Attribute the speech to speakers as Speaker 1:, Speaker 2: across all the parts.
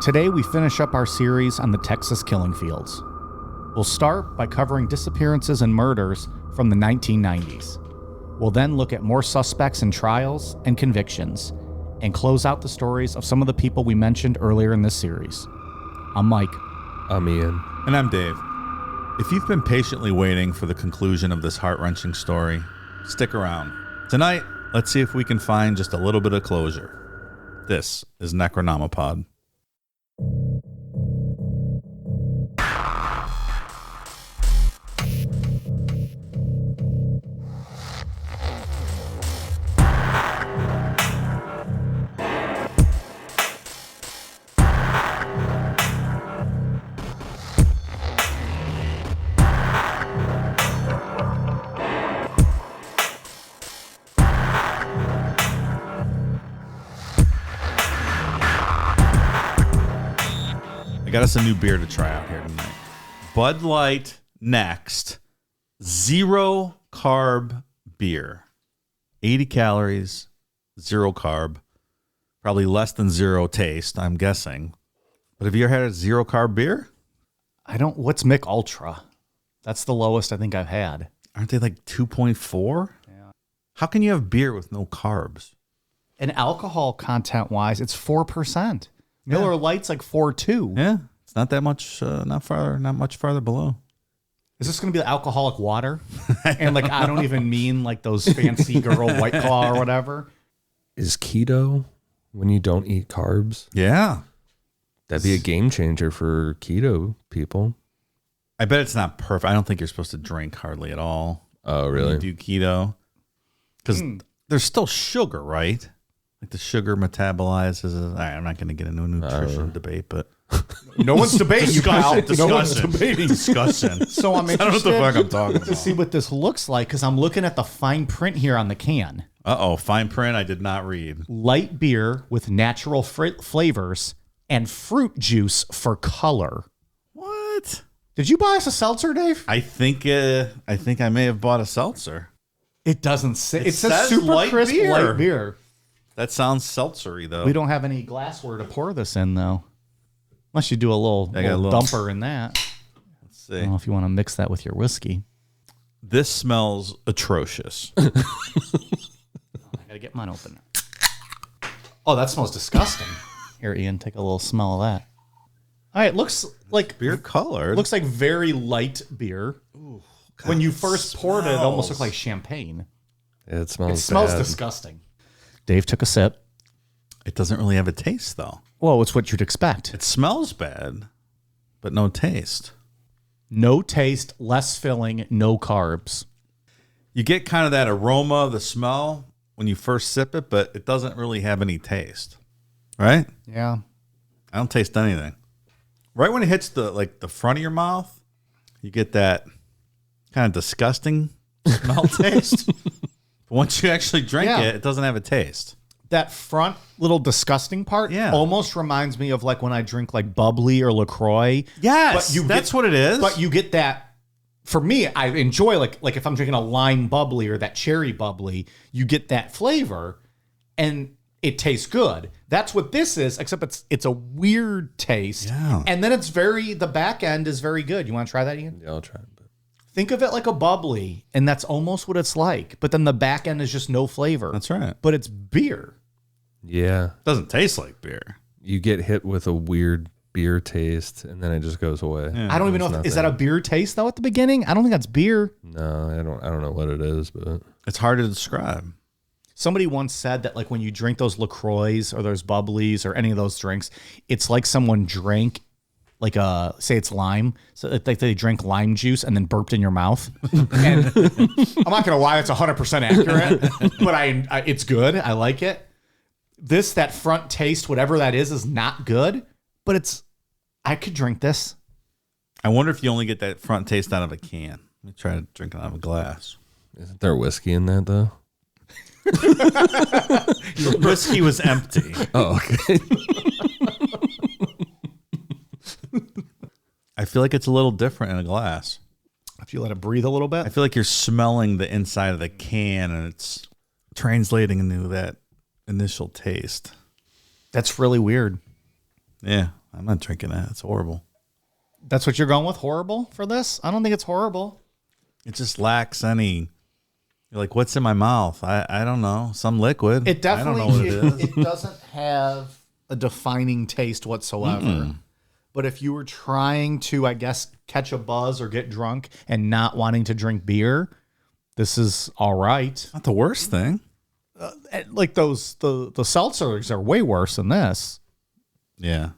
Speaker 1: Today we finish up our series on the Texas killing fields. We'll start by covering disappearances and murders from the 1990s. We'll then look at more suspects and trials and convictions, and close out the stories of some of the people we mentioned earlier in this series. I'm Mike.
Speaker 2: I'm Ian.
Speaker 3: And I'm Dave. If you've been patiently waiting for the conclusion of this heart-wrenching story, stick around. Tonight, let's see if we can find just a little bit of closure. This is Necronomipod. Got us a new beer to try out here tonight. Bud Light Next Zero Carb Beer. 80 calories, zero carb, probably less than zero taste, I'm guessing. But have you ever had a zero carb beer?
Speaker 1: What's Mick Ultra? That's the lowest I think I've had.
Speaker 3: Aren't they like 2.4?
Speaker 1: Yeah.
Speaker 3: How can you have beer with no carbs?
Speaker 1: And alcohol content wise, it's 4%. Miller Lite's like 4.2.
Speaker 3: Yeah, it's not that much, not much farther below.
Speaker 1: Is this going to be the alcoholic water? And like, I don't even mean like those fancy girl White Claw or whatever.
Speaker 2: Is keto when you don't eat carbs?
Speaker 3: Yeah.
Speaker 2: That'd be a game changer for keto people.
Speaker 3: I bet it's not perfect. I don't think you're supposed to drink hardly at all.
Speaker 2: Oh, really?
Speaker 3: When you do keto. Because there's still sugar, right? Like the sugar metabolizes. I'm not going to get into a nutrition debate, but
Speaker 1: no one's debating you, pal. No one's
Speaker 3: Discussion.
Speaker 1: debating.
Speaker 3: Discussion.
Speaker 1: So I'm
Speaker 3: I don't know what the
Speaker 1: interested
Speaker 3: fuck I'm talking
Speaker 1: to
Speaker 3: about.
Speaker 1: see what this looks like because I'm looking at the fine print here on the can.
Speaker 3: Uh-oh, fine print I did not read.
Speaker 1: Light beer with natural flavors and fruit juice for color.
Speaker 3: What?
Speaker 1: Did you buy us a seltzer, Dave?
Speaker 3: I think I may have bought a seltzer.
Speaker 1: It doesn't say. It says
Speaker 3: says
Speaker 1: super
Speaker 3: light
Speaker 1: crisp
Speaker 3: beer.
Speaker 1: light beer.
Speaker 3: That sounds seltzery, though.
Speaker 1: We don't have any glassware to pour this in, though. Unless you do a little dumper in that.
Speaker 3: Let's
Speaker 1: I
Speaker 3: see.
Speaker 1: don't know if you want to mix that with your whiskey.
Speaker 3: This smells atrocious.
Speaker 1: I gotta get mine open. Oh, that smells disgusting. Here, Ian, take a little smell of that. All right, looks like
Speaker 3: Beer colored.
Speaker 1: looks like very light beer. Ooh, when you first poured it, it almost looked like champagne.
Speaker 2: Yeah, it smells bad.
Speaker 1: Disgusting. Dave took a sip.
Speaker 3: It doesn't really have a taste, though.
Speaker 1: Well, it's what you'd expect.
Speaker 3: It smells bad, but no taste.
Speaker 1: No taste, less filling, no carbs.
Speaker 3: You get kind of that aroma, the smell when you first sip it, but it doesn't really have any taste. Right?
Speaker 1: Yeah.
Speaker 3: I don't taste anything. Right when it hits the front of your mouth, you get that kind of disgusting smell taste. But once you actually drink it doesn't have a taste.
Speaker 1: That front little disgusting part almost reminds me of like when I drink like bubbly or LaCroix.
Speaker 3: Yes, that's what it is.
Speaker 1: But you get that. For me, I enjoy like if I'm drinking a lime bubbly or that cherry bubbly, you get that flavor and it tastes good. That's what this is, except it's a weird taste.
Speaker 3: Yeah.
Speaker 1: And then the back end is very good. You want to try that, Ian?
Speaker 2: Yeah, I'll try it.
Speaker 1: Think of it like a bubbly, and that's almost what it's like. But then the back end is just no flavor.
Speaker 3: That's right.
Speaker 1: But it's beer.
Speaker 2: Yeah.
Speaker 3: It doesn't taste like beer.
Speaker 2: You get hit with a weird beer taste, and then it just goes away.
Speaker 3: Yeah.
Speaker 1: I don't even know is that a beer taste though at the beginning? I don't think that's beer.
Speaker 2: No, I don't know what it is, but
Speaker 3: It's hard to describe.
Speaker 1: Somebody once said that like when you drink those LaCroix or those bubblies or any of those drinks, it's like someone drank like say it's lime. So it's like they drank lime juice and then burped in your mouth. And I'm not going to lie, it's 100% accurate, but it's good. I like it. That front taste, whatever that is not good, but I could drink this.
Speaker 3: I wonder if you only get that front taste out of a can. Let me try to drink it out of a glass.
Speaker 2: isn't there whiskey in that though?
Speaker 3: Your whiskey was empty.
Speaker 2: Oh, okay.
Speaker 3: I feel like it's a little different in a glass.
Speaker 1: If you let it breathe a little bit.
Speaker 3: I feel like you're smelling the inside of the can and it's translating into that initial taste.
Speaker 1: That's really weird.
Speaker 3: Yeah, I'm not drinking that. It's horrible.
Speaker 1: That's what you're going with? Horrible for this? I don't think it's horrible.
Speaker 3: It just lacks any. You're like, what's in my mouth? I don't know. Some liquid.
Speaker 1: It definitely
Speaker 3: I don't know what it is.
Speaker 1: It doesn't have a defining taste whatsoever. But if you were trying to, I guess, catch a buzz or get drunk and not wanting to drink beer, this is all right.
Speaker 3: Not the worst thing.
Speaker 1: Like the seltzers are way worse than this.
Speaker 3: Yeah.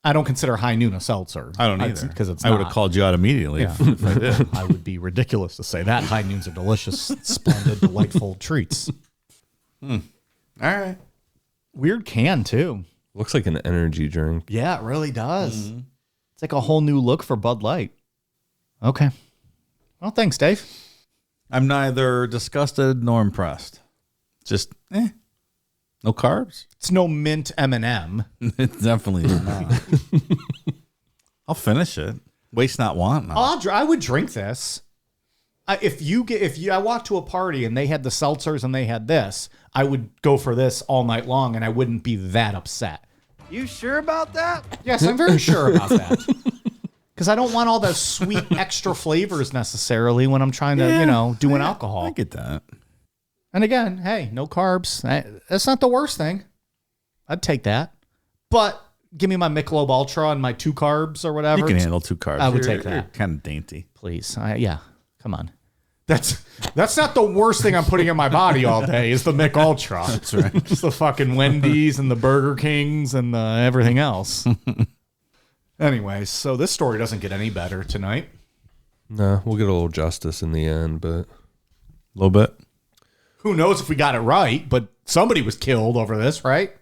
Speaker 1: I don't consider High Noon a seltzer.
Speaker 3: I don't either.
Speaker 1: Because it's
Speaker 3: I would have called you out immediately if I did.
Speaker 1: I would be ridiculous to say that. High Noons are delicious, splendid, delightful treats.
Speaker 3: All right.
Speaker 1: Weird can, too.
Speaker 2: Looks like an energy drink.
Speaker 1: Yeah, it really does. It's like a whole new look for Bud Light. Okay. Well, thanks, Dave.
Speaker 3: I'm neither disgusted nor impressed. Just, no carbs.
Speaker 1: It's no mint M&M.
Speaker 3: It's definitely not. I'll finish it. Waste not, want not.
Speaker 1: I would drink this. If I walked to a party and they had the seltzers and they had this, I would go for this all night long and I wouldn't be that upset.
Speaker 4: You sure about that?
Speaker 1: Yes, I'm very sure about that. Because I don't want all the sweet extra flavors necessarily when I'm trying to, do an alcohol.
Speaker 3: I get that.
Speaker 1: And again, hey, no carbs. That's not the worst thing. I'd take that. But give me my Michelob Ultra and my 2 carbs or whatever.
Speaker 3: You can handle 2 carbs.
Speaker 1: I would take that.
Speaker 3: You're kind of dainty.
Speaker 1: Please. Yeah. Come on. That's not the worst thing I'm putting in my body all day is the Mick Ultra.
Speaker 3: That's right.
Speaker 1: Just the fucking Wendy's and the Burger Kings and everything else. Anyways, so this story doesn't get any better tonight.
Speaker 2: No, we'll get a little justice in the end, but
Speaker 3: A little bit.
Speaker 1: Who knows if we got it right, but somebody was killed over this, right?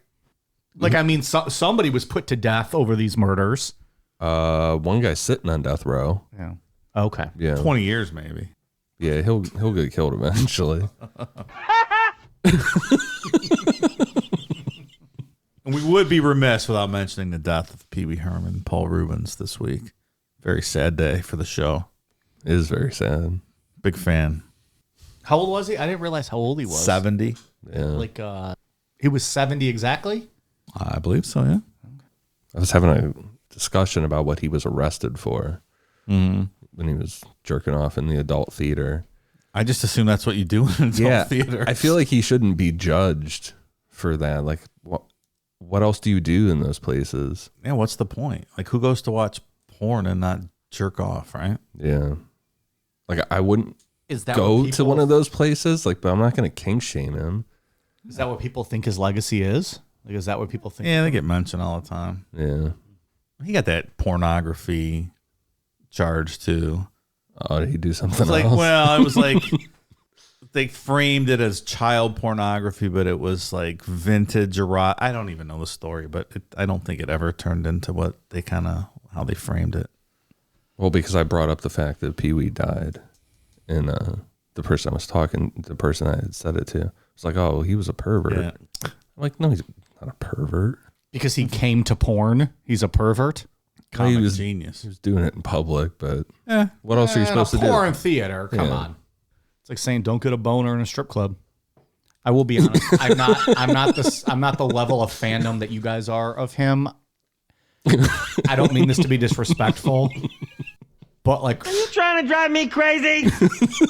Speaker 1: Like, I mean, somebody was put to death over these murders.
Speaker 2: one guy's sitting on death row.
Speaker 1: Yeah. Okay.
Speaker 2: Yeah.
Speaker 3: 20 years maybe.
Speaker 2: Yeah, he'll get killed eventually.
Speaker 3: And we would be remiss without mentioning the death of Pee Wee Herman and Paul Rubens this week. Very sad day for the show.
Speaker 2: It is very sad.
Speaker 3: Big fan.
Speaker 1: How old was he? I didn't realize how old he was.
Speaker 3: 70.
Speaker 2: Yeah.
Speaker 1: Like, he was 70 exactly?
Speaker 3: I believe so, yeah.
Speaker 2: I was having a discussion about what he was arrested for when he was jerking off in the adult theater.
Speaker 3: I just assume that's what you do in adult theater.
Speaker 2: I feel like he shouldn't be judged for that. Like, what else do you do in those places?
Speaker 3: Yeah, what's the point? Like, who goes to watch porn and not jerk off, right?
Speaker 2: Yeah. Like, I wouldn't
Speaker 1: Is that
Speaker 2: go to one of those places, like, but I'm not going to kink shame him.
Speaker 1: Is that what people think his legacy is? Like, is that what people think?
Speaker 3: Yeah, they get mentioned all the time.
Speaker 2: Yeah.
Speaker 3: He got that pornography charge too.
Speaker 2: Oh, did he do something
Speaker 3: It's like,
Speaker 2: else?
Speaker 3: well, it was like they framed it as child pornography, but it was like vintage erotic. I don't even know the story, but I don't think it ever turned into what they how they framed it.
Speaker 2: Well, because I brought up the fact that Pee Wee died, and the person I had said it to was like, "Oh, he was a pervert."
Speaker 3: Yeah.
Speaker 2: I'm like, "No, he's not a pervert.
Speaker 1: Because he came to porn, he's a pervert?
Speaker 3: Comic
Speaker 2: he was
Speaker 3: genius.
Speaker 2: He was doing it in public, but
Speaker 3: Yeah.
Speaker 2: what else are you supposed to do?"
Speaker 1: Porn theater, come
Speaker 2: Yeah.
Speaker 1: on. It's like saying don't get a boner in a strip club. I will be honest. I'm not the level of fandom that you guys are of him. I don't mean this to be disrespectful, but like,
Speaker 4: Are you trying to drive me crazy?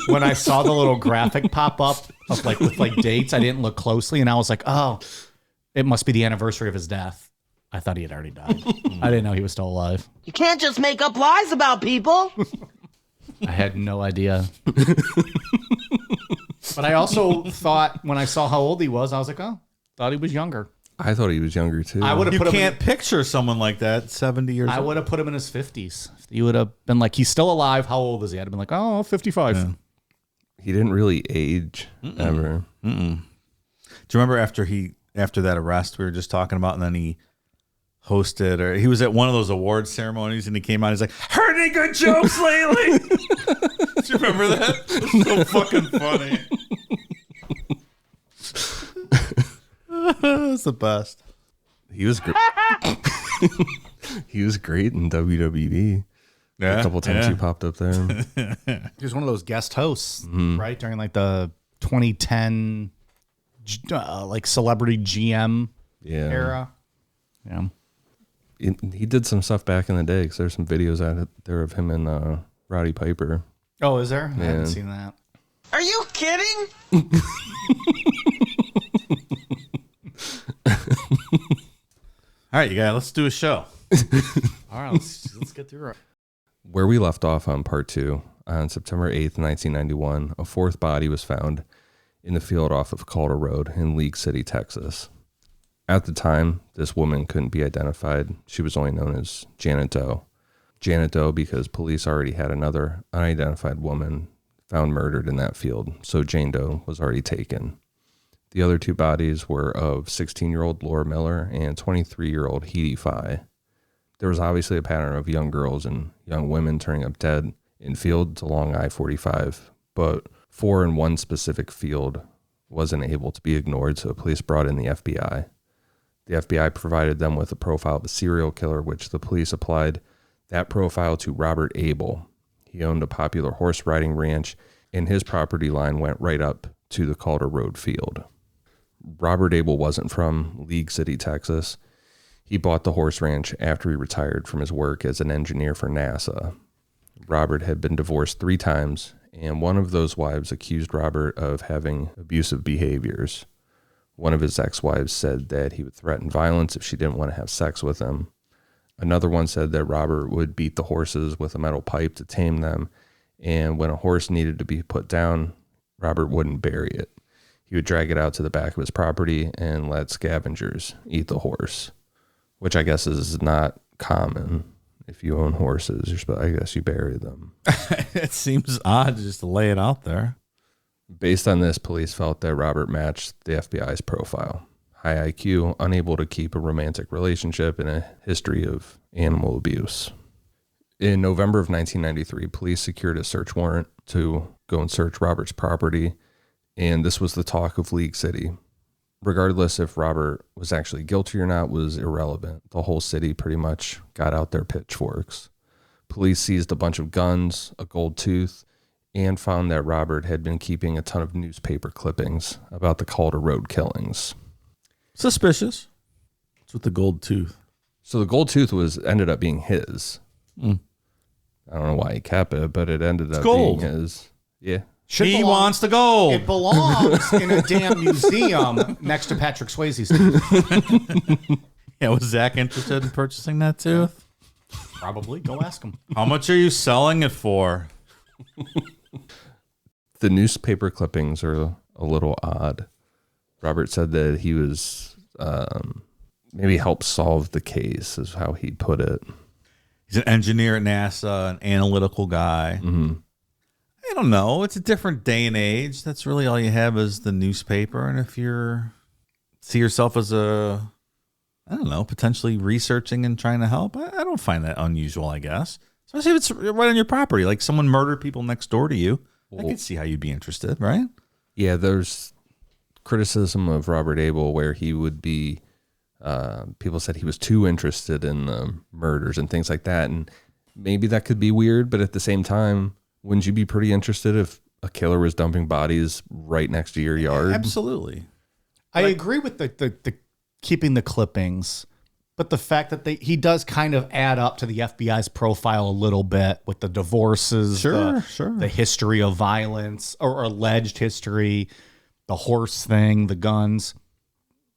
Speaker 1: when I saw the little graphic pop up of like with like dates, I didn't look closely, and I was like, oh, it must be the anniversary of his death. I thought he had already died. I didn't know he was still alive.
Speaker 4: You can't just make up lies about people.
Speaker 1: I had no idea. But I also thought when I saw how old he was, I was like, oh, thought he was younger.
Speaker 2: I thought he was younger too.
Speaker 1: I would have
Speaker 3: You
Speaker 1: put him
Speaker 3: can't picture someone like that 70 years
Speaker 1: I
Speaker 3: old.
Speaker 1: would have put him in his 50s. He would have been like, he's still alive. How old is he? I'd have been like, oh, 55.
Speaker 3: Yeah.
Speaker 2: He didn't really age ever.
Speaker 3: Do you remember after that arrest we were just talking about, and then he hosted, or he was at one of those awards ceremonies, and he came out, he's like, heard any good jokes lately? Do you remember that? It's so fucking funny. It's the best.
Speaker 2: He was great. He was great in WWE.
Speaker 3: Yeah,
Speaker 2: A couple times he popped up there.
Speaker 1: He was one of those guest hosts, right? During like the 2010 like celebrity GM
Speaker 2: Yeah.
Speaker 1: era. Yeah.
Speaker 2: He did some stuff back in the day because there's some videos out there of him and Roddy Piper.
Speaker 1: Oh, is there? I
Speaker 2: Yeah.
Speaker 1: haven't seen that.
Speaker 4: Are you kidding?
Speaker 3: All right, you guys, let's do a show.
Speaker 1: All right, let's get through it.
Speaker 2: Where we left off on part 2, on September 8th, 1991, a fourth body was found in the field off of Calder Road in League City, Texas. At the time, this woman couldn't be identified. She was only known as Janet Doe. Janet Doe because police already had another unidentified woman found murdered in that field, so Jane Doe was already taken. The other 2 bodies were of 16-year-old Laura Miller and 23-year-old Heidi Fye. There was obviously a pattern of young girls and young women turning up dead in fields along I-45, but 4 in one specific field wasn't able to be ignored, so police brought in the FBI. The FBI provided them with a profile of a serial killer, which the police applied that profile to Robert Abel. He owned a popular horse riding ranch, and his property line went right up to the Calder Road field. Robert Abel wasn't from League City, Texas. He bought the horse ranch after he retired from his work as an engineer for NASA. Robert had been divorced 3 times, and one of those wives accused Robert of having abusive behaviors. One of his ex-wives said that he would threaten violence if she didn't want to have sex with him. Another one said that Robert would beat the horses with a metal pipe to tame them, and when a horse needed to be put down, Robert wouldn't bury it. He would drag it out to the back of his property and let scavengers eat the horse, which I guess is not common. If you own horses, I guess you bury them.
Speaker 3: It seems odd just to lay it out there.
Speaker 2: Based on this, police felt that Robert matched the FBI's profile. High IQ, unable to keep a romantic relationship, and a history of animal abuse. In November of 1993, police secured a search warrant to go and search Robert's property, and this was the talk of League City. Regardless if Robert was actually guilty or not was irrelevant. The whole city pretty much got out their pitchforks. Police seized a bunch of guns, a gold tooth, and found that Robert had been keeping a ton of newspaper clippings about the Calder Road killings.
Speaker 3: Suspicious. What's with the gold tooth?
Speaker 2: So the gold tooth ended up being his.
Speaker 3: Mm.
Speaker 2: I don't know why he kept it, but it ended up
Speaker 3: gold.
Speaker 2: being his. Yeah.
Speaker 3: He wants the gold.
Speaker 1: It belongs in a damn museum next to Patrick Swayze's tooth.
Speaker 3: Yeah, was Zach interested in purchasing that tooth?
Speaker 1: Probably. Go ask him.
Speaker 3: How much are you selling it for?
Speaker 2: The newspaper clippings are a little odd. Robert said that he was maybe helped solve the case, is how he put it.
Speaker 3: He's an engineer at NASA, an analytical guy.
Speaker 2: Mm-hmm.
Speaker 3: I don't know. It's a different day and age. That's really all you have is the newspaper. And if you're see yourself as potentially researching and trying to help, I don't find that unusual, I guess. Especially if it's right on your property, like someone murdered people next door to you. I could see how you'd be interested, right?
Speaker 2: Yeah, there's criticism of Robert Abel where he would be, people said he was too interested in the murders and things like that. And maybe that could be weird, but at the same time, wouldn't you be pretty interested if a killer was dumping bodies right next to your yard?
Speaker 3: Absolutely.
Speaker 1: I agree with the keeping the clippings, but the fact that he does kind of add up to the FBI's profile a little bit with the divorces,
Speaker 3: Sure.
Speaker 1: the history of violence or alleged history, the horse thing, the guns.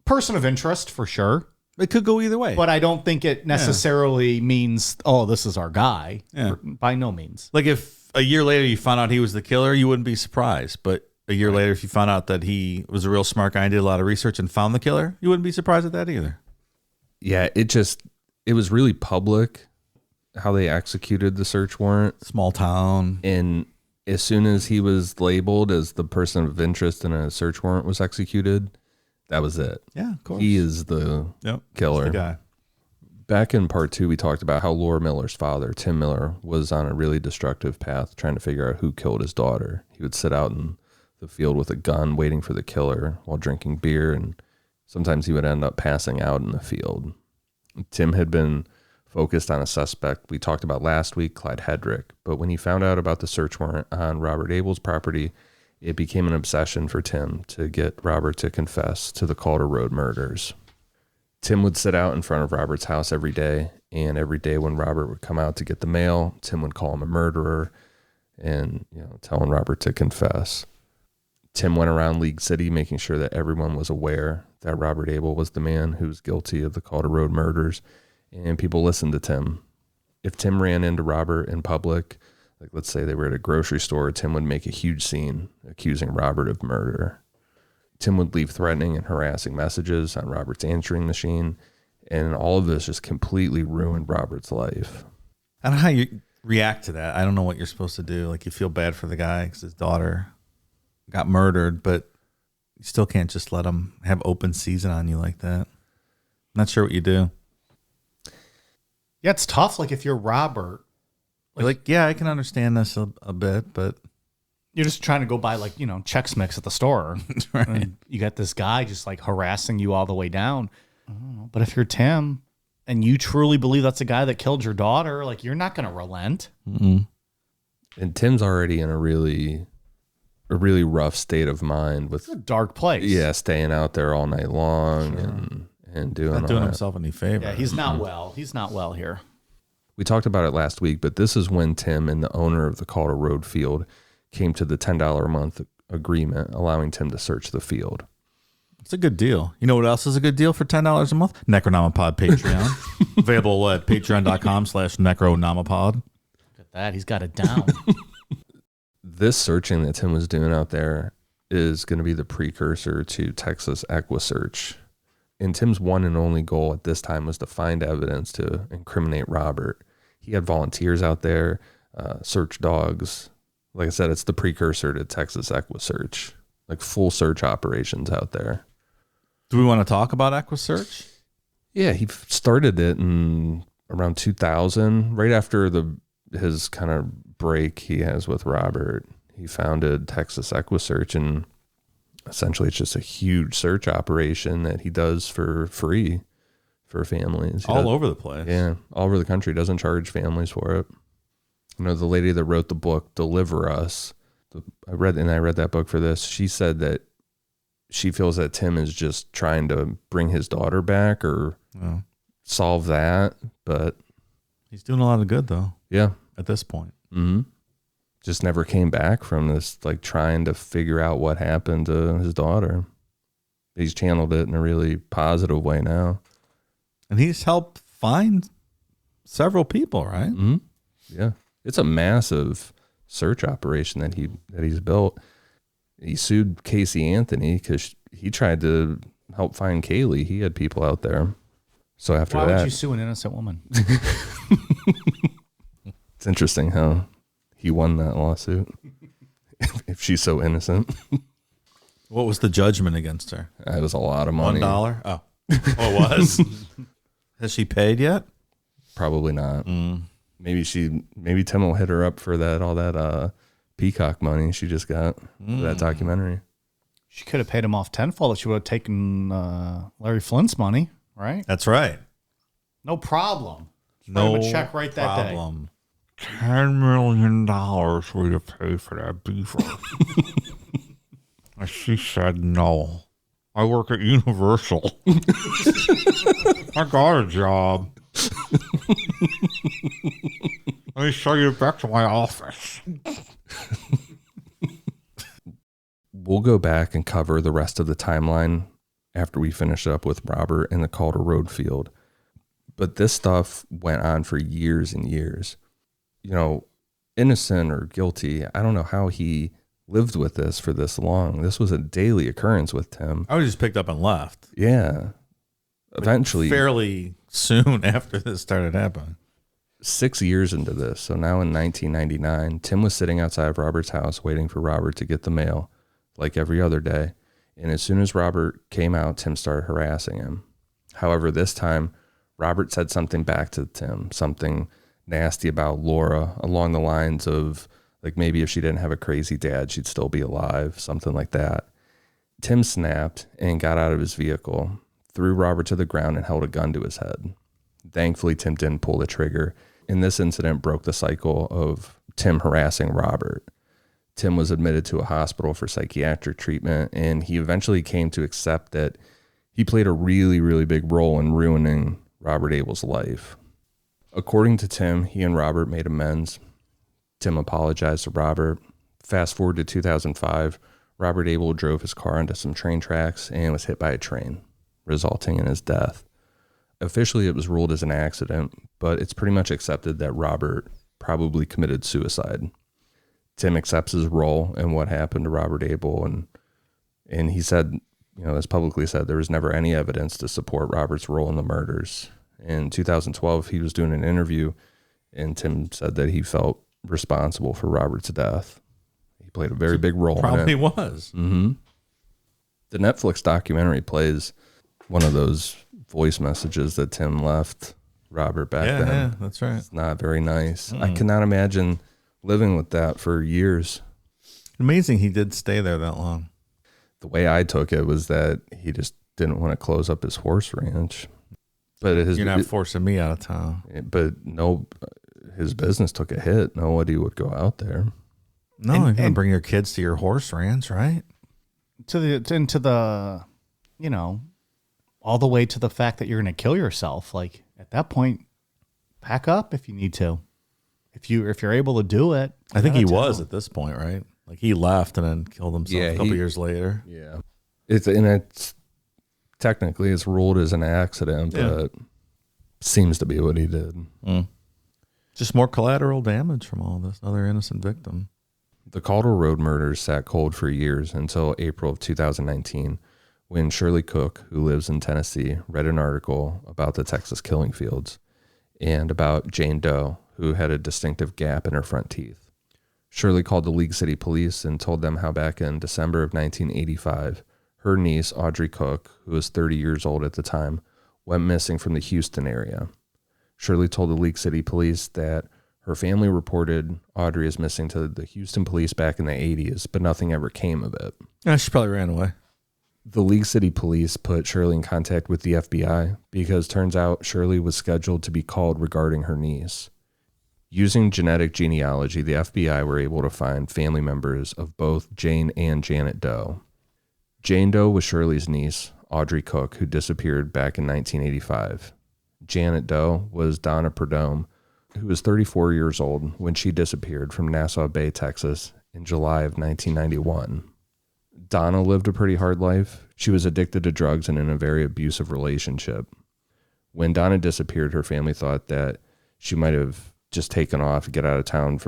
Speaker 1: Person of interest for sure.
Speaker 3: It could go either way.
Speaker 1: But I don't think it necessarily means, oh, this is our guy.
Speaker 3: Yeah.
Speaker 1: By no means.
Speaker 3: Like if a year later you found out he was the killer, you wouldn't be surprised. But a year later, if you found out that he was a real smart guy and did a lot of research and found the killer, you wouldn't be surprised at that either.
Speaker 2: Yeah, it was really public how they executed the search warrant.
Speaker 3: Small town.
Speaker 2: And as soon as he was labeled as the person of interest and a search warrant was executed, that was it.
Speaker 3: Yeah, of course.
Speaker 2: He is the killer.
Speaker 3: He's the guy.
Speaker 2: Back in part 2, we talked about how Laura Miller's father, Tim Miller, was on a really destructive path trying to figure out who killed his daughter. He would sit out in the field with a gun waiting for the killer while drinking beer, and sometimes he would end up passing out in the field. Tim had been focused on a suspect we talked about last week, Clyde Hedrick, but when he found out about the search warrant on Robert Abel's property, it became an obsession for Tim to get Robert to confess to the Calder Road murders. Tim would sit out in front of Robert's house every day, and every day when Robert would come out to get the mail, Tim would call him a murderer and, telling Robert to confess. Tim went around League City making sure that everyone was aware that Robert Abel was the man who was guilty of the Calder Road murders, and people listened to Tim. If Tim ran into Robert in public, like let's say they were at a grocery store, Tim would make a huge scene accusing Robert of murder. Tim would leave threatening and harassing messages on Robert's answering machine, and all of this just completely ruined Robert's life.
Speaker 3: I don't know how you react to that. I don't know what you're supposed to do. Like, you feel bad for the guy because his daughter got murdered, but you still can't just let him have open season on you like that. Not sure what you do.
Speaker 1: Yeah, it's tough. Like if you're Robert,
Speaker 3: You're like, yeah, I can understand this a bit, but
Speaker 1: you're just trying to go buy like, Chex Mix at the store.
Speaker 3: right.
Speaker 1: And you got this guy just like harassing you all the way down. I don't know. But if you're Tim and you truly believe that's the guy that killed your daughter, like you're not going to relent.
Speaker 3: Mm-mm.
Speaker 2: And Tim's already in a really rough state of mind with
Speaker 1: It's a dark place.
Speaker 2: Yeah, staying out there all night long and doing
Speaker 3: Not
Speaker 2: all
Speaker 3: doing
Speaker 2: that.
Speaker 3: himself any favor.
Speaker 1: Yeah, he's not well. He's not well here.
Speaker 2: We talked about it last week, but this is when Tim and the owner of the Calder Road field came to the $10 a month agreement, allowing Tim to search the field.
Speaker 3: It's a good deal. You know what else is a good deal for $10 a month? Necronomipod Patreon. Available at patreon.com/necronomipod.
Speaker 1: Look at that. He's got it down.
Speaker 2: This searching that Tim was doing out there is going to be the precursor to Texas EquiSearch. And Tim's one and only goal at this time was to find evidence to incriminate Robert. He had volunteers out there, search dogs. Like I said, it's the precursor to Texas EquiSearch, like full search operations out there.
Speaker 3: Do we want to talk about EquiSearch?
Speaker 2: Yeah, he started it in around 2000, right after his kind of break he has with Robert. He founded Texas EquiSearch, and essentially it's just a huge search operation that he does for free for families.
Speaker 3: Over the place.
Speaker 2: Yeah, all over the country. Doesn't charge families for it. The lady that wrote the book, Deliver Us, I read that book for this. She said that she feels that Tim is just trying to bring his daughter back or solve that. But
Speaker 3: He's doing a lot of good, though,
Speaker 2: yeah.
Speaker 3: at this point.
Speaker 2: Mm-hmm. Just never came back from this, like trying to figure out what happened to his daughter. He's channeled it in a really positive way now.
Speaker 3: And he's helped find several people, right?
Speaker 2: Mm-hmm. Yeah. It's a massive search operation that he's built. He sued Casey Anthony because he tried to help find Kaylee. He had people out there. So after
Speaker 1: Why
Speaker 2: that,
Speaker 1: would you sue an innocent woman?
Speaker 2: it's interesting how he won that lawsuit. If she's so innocent.
Speaker 3: What was the judgment against her?
Speaker 2: That was a lot of money.
Speaker 3: $1? Oh, it was. Has she paid yet?
Speaker 2: Probably not. Maybe Tim will hit her up for all that Peacock money she just got for that documentary.
Speaker 1: She could have paid him off tenfold if she would have taken Larry Flint's money, right?
Speaker 3: That's right.
Speaker 1: No problem. Write him a check right that day.
Speaker 3: problem. $10 million for you to pay for that beaver. And she said no. I work at Universal. I got a job. Let me show you back to my office.
Speaker 2: We'll go back and cover the rest of the timeline after we finish up with Robert and the Calder Road field. But this stuff went on for years and years. Innocent or guilty, I don't know how he lived with this for this long. This was a daily occurrence with Tim.
Speaker 3: I was just picked up and left.
Speaker 2: Yeah. Eventually,
Speaker 3: Fairly soon after this started happening.
Speaker 2: 6 years into this, so now in 1999, Tim was sitting outside of Robert's house waiting for Robert to get the mail, like every other day. And as soon as Robert came out, Tim started harassing him. However, this time, Robert said something back to Tim, something nasty about Laura, along the lines of, like, maybe if she didn't have a crazy dad, she'd still be alive, something like that. Tim snapped and got out of his vehicle, threw Robert to the ground, and held a gun to his head. Thankfully, Tim didn't pull the trigger, and this incident broke the cycle of Tim harassing Robert. Tim was admitted to a hospital for psychiatric treatment, and he eventually came to accept that He played a really, really big role in ruining Robert Abel's life. According to Tim, he and Robert made amends. Tim apologized to Robert. Fast forward to 2005, Robert Abel drove his car onto some train tracks and was hit by a train, resulting in his death. Officially, it was ruled as an accident, but it's pretty much accepted that Robert probably committed suicide. Tim accepts his role in what happened to Robert Abel, and he said, has publicly said there was never any evidence to support Robert's role in the murders. In 2012, he was doing an interview, and Tim said that he felt responsible for Robert's death. He played a very big role
Speaker 3: Probably
Speaker 2: in it.
Speaker 3: was.
Speaker 2: Mm-hmm. The Netflix documentary plays one of those voice messages that Tim left Robert back then.
Speaker 3: Yeah, that's right.
Speaker 2: It's not very nice. I cannot imagine living with that for years.
Speaker 3: Amazing he did stay there that long.
Speaker 2: The way I took it was that he just didn't want to close up his horse ranch. But
Speaker 3: You're not forcing me out of town.
Speaker 2: But no, his business took a hit. Nobody would go out there.
Speaker 3: No, you're going to bring your kids to your horse ranch, right?
Speaker 1: Into the, all the way to the fact that you're going to kill yourself. Like at that point, pack up if you need to. If you're able to do it.
Speaker 3: I think he was at this point, right? Like he left and then killed himself a couple years later.
Speaker 2: Yeah. It's technically it's ruled as an accident, but seems to be what he did.
Speaker 3: Just more collateral damage from all this. Another innocent victim.
Speaker 2: The Calder Rd murders sat cold for years until April of 2019, when Shirley Cook, who lives in Tennessee, read an article about the Texas killing fields and about Jane Doe, who had a distinctive gap in her front teeth. Shirley called the League City Police and told them how back in December of 1985, her niece, Audrey Cook, who was 30 years old at the time, went missing from the Houston area. Shirley told the League City Police that her family reported Audrey as missing to the Houston police back in the 80s, but nothing ever came of it.
Speaker 3: Yeah, she probably ran away.
Speaker 2: The League City Police put Shirley in contact with the FBI because turns out Shirley was scheduled to be called regarding her niece. Using genetic genealogy, the FBI were able to find family members of both Jane and Janet Doe. Jane Doe was Shirley's niece, Audrey Cook, who disappeared back in 1985. Janet Doe was Donna Perdome, who was 34 years old when she disappeared from Nassau Bay, Texas, in July of 1991. Donna lived a pretty hard life. She was addicted to drugs and in a very abusive relationship. When Donna disappeared, her family thought that she might have just taken off, get out of town,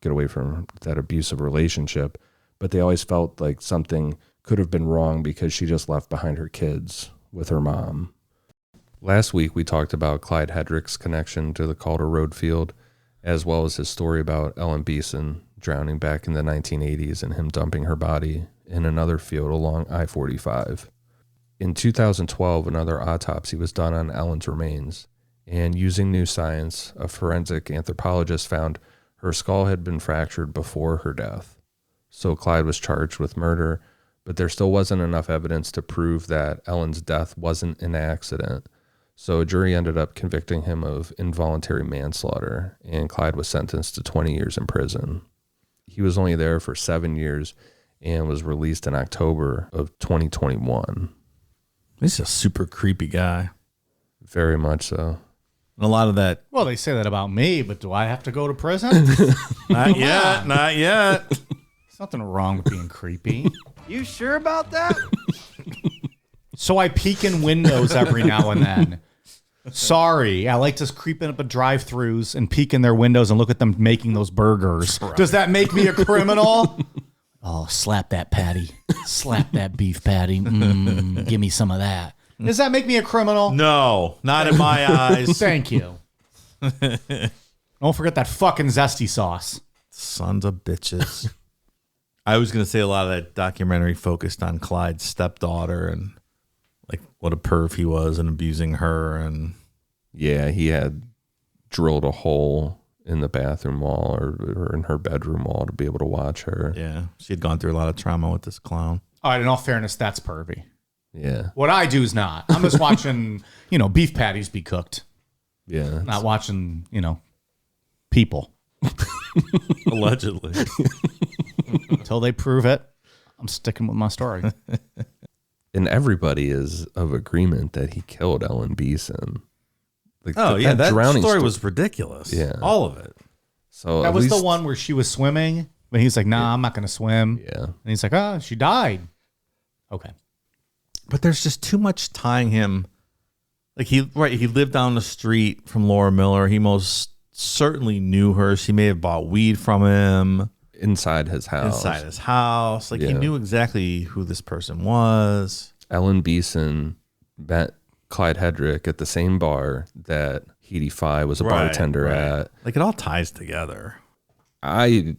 Speaker 2: get away from that abusive relationship. But they always felt like something could have been wrong because she just left behind her kids with her mom. Last week, we talked about Clyde Hedrick's connection to the Calder Rd field, as well as his story about Ellen Beeson drowning back in the 1980s and him dumping her body in another field along I-45. In 2012, another autopsy was done on Ellen's remains, and using new science, a forensic anthropologist found her skull had been fractured before her death. So Clyde was charged with murder, but there still wasn't enough evidence to prove that Ellen's death wasn't an accident. So a jury ended up convicting him of involuntary manslaughter, and Clyde was sentenced to 20 years in prison. He was only there for 7 years and was released in October of 2021.
Speaker 3: He's a super creepy guy.
Speaker 2: Very much so.
Speaker 3: And a lot of that.
Speaker 1: Well, they say that about me, but do I have to go to prison?
Speaker 3: Not yet. Not yet.
Speaker 1: There's nothing wrong with being creepy.
Speaker 4: You sure about that?
Speaker 1: So I peek in windows every now and then. Sorry, I like to creep in up at drive-thrus and peek in their windows and look at them making those burgers. Right. Does that make me a criminal? Oh, slap that patty. Slap that beef patty. Give me some of that. Does that make me a criminal?
Speaker 3: No, not in my eyes.
Speaker 1: Thank you. Don't forget that fucking zesty sauce.
Speaker 3: Sons of bitches. I was going to say a lot of that documentary focused on Clyde's stepdaughter and like what a perv he was and abusing her. And
Speaker 2: yeah, he had drilled a hole in the bathroom wall or in her bedroom wall to be able to watch her.
Speaker 3: Yeah, she had gone through a lot of trauma with this clown.
Speaker 1: All right, in all fairness, that's pervy.
Speaker 2: Yeah.
Speaker 1: What I do is not. I'm just watching, beef patties be cooked.
Speaker 2: Yeah.
Speaker 1: Not watching, people.
Speaker 3: Allegedly.
Speaker 1: Until they prove it, I'm sticking with my story.
Speaker 2: And everybody is of agreement that he killed Ellen Beeson. Like,
Speaker 3: that
Speaker 2: drowning
Speaker 3: story was ridiculous.
Speaker 2: Yeah.
Speaker 3: All of it.
Speaker 2: So
Speaker 1: That was the one where she was swimming, but he's like, "Nah, I'm not going to swim."
Speaker 2: Yeah.
Speaker 1: And he's like, "Oh, she died." Okay.
Speaker 3: But there's just too much tying him. Like he lived down the street from Laura Miller. He most certainly knew her. She may have bought weed from him
Speaker 2: inside his house.
Speaker 3: Like he knew exactly who this person was.
Speaker 2: Ellen Beeson met Clyde Hedrick at the same bar that Heidi Fye was a bartender at.
Speaker 3: Like it all ties together.
Speaker 2: I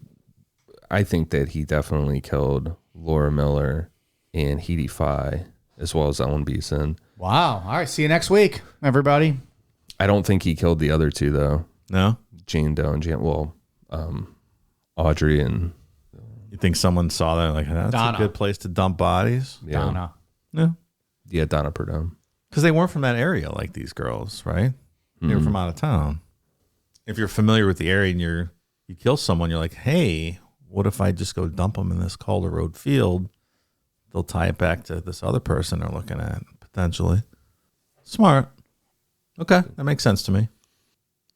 Speaker 2: think that he definitely killed Laura Miller and Heidi Fye as well as Ellen Beeson.
Speaker 1: Wow. All right. See you next week, everybody.
Speaker 2: I don't think he killed the other two though.
Speaker 3: No?
Speaker 2: Jane Doe and Audrey and
Speaker 3: You think someone saw that like that's
Speaker 1: Donna.
Speaker 3: a good place to dump bodies?
Speaker 2: yeah,
Speaker 1: Donna.
Speaker 3: Yeah.
Speaker 2: Donna Perdome.
Speaker 3: Because they weren't from that area like these girls, right? They were from out of town. If you're familiar with the area and you kill someone, you're like, hey, what if I just go dump them in this Calder Road field? They'll tie it back to this other person they're looking at, potentially. Smart. Okay, that makes sense to me.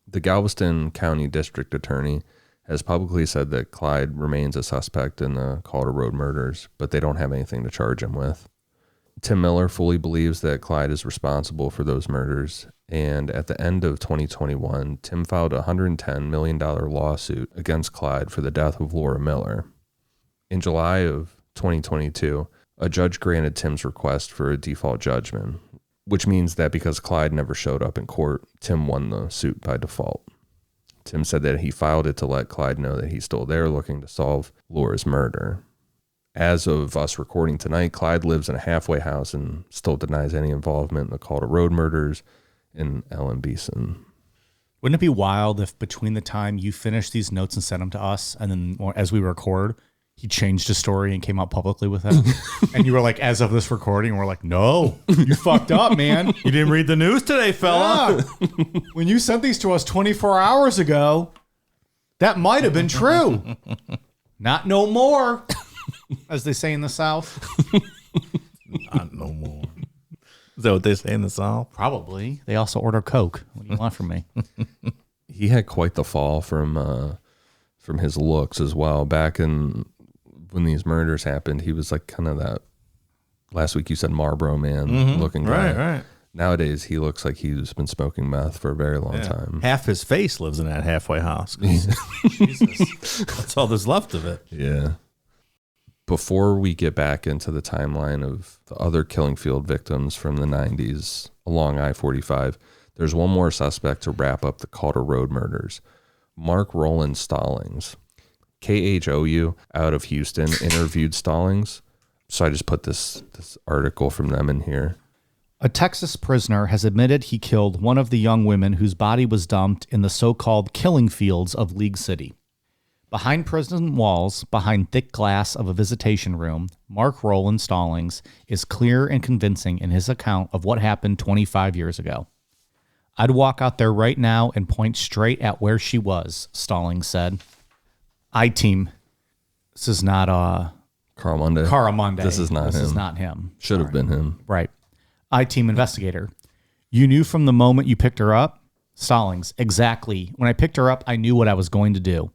Speaker 2: The Galveston County District Attorney has publicly said that Clyde remains a suspect in the Calder Road murders, but they don't have anything to charge him with. Tim Miller fully believes that Clyde is responsible for those murders, and at the end of 2021, Tim filed a $110 million lawsuit against Clyde for the death of Laura Miller. In July of 2022, a judge granted Tim's request for a default judgment, which means that because Clyde never showed up in court, Tim won the suit by default. Tim said that he filed it to let Clyde know that he's still there looking to solve Laura's murder. As of us recording tonight, Clyde lives in a halfway house and still denies any involvement in the Calder Road murders and Ellen Beeson.
Speaker 1: Wouldn't it be wild if between the time you finished these notes and sent them to us, and then as we record, he changed his story and came out publicly with it? And you were like, as of this recording, we're like, no, you fucked up, man.
Speaker 3: You didn't read the news today, fella.
Speaker 1: Yeah. When you sent these to us 24 hours ago, that might have been true. Not no more, as they say in the South.
Speaker 3: Not no more. Is that what they say in the South?
Speaker 1: Probably. They also order Coke. What do you want from me?
Speaker 2: He had quite the fall from his looks as well. Back in when these murders happened, he was like kind of that. Last week you said Marlboro Man looking guy.
Speaker 3: Right.
Speaker 2: Nowadays he looks like he's been smoking meth for a very long time.
Speaker 3: Half his face lives in that halfway house. Jesus. That's all there's left of it.
Speaker 2: Yeah. Before we get back into the timeline of the other killing field victims from the 90s along I-45, there's one more suspect to wrap up the Calder Road murders. Mark Roland Stallings. KHOU out of Houston interviewed Stallings. So I just put this article from them in here.
Speaker 1: A Texas prisoner has admitted he killed one of the young women whose body was dumped in the so-called killing fields of League City. Behind prison walls, behind thick glass of a visitation room, Mark Roland Stallings is clear and convincing in his account of what happened 25 years ago. I'd walk out there right now and point straight at where she was, Stallings said. I-Team. This is not
Speaker 2: Carl Monday.
Speaker 1: Carl Monday.
Speaker 2: This is not him.
Speaker 1: This is not him.
Speaker 2: Should have been him.
Speaker 1: Right. I-Team investigator. You knew from the moment you picked her up? Stallings. Exactly. When I picked her up, I knew what I was going to do.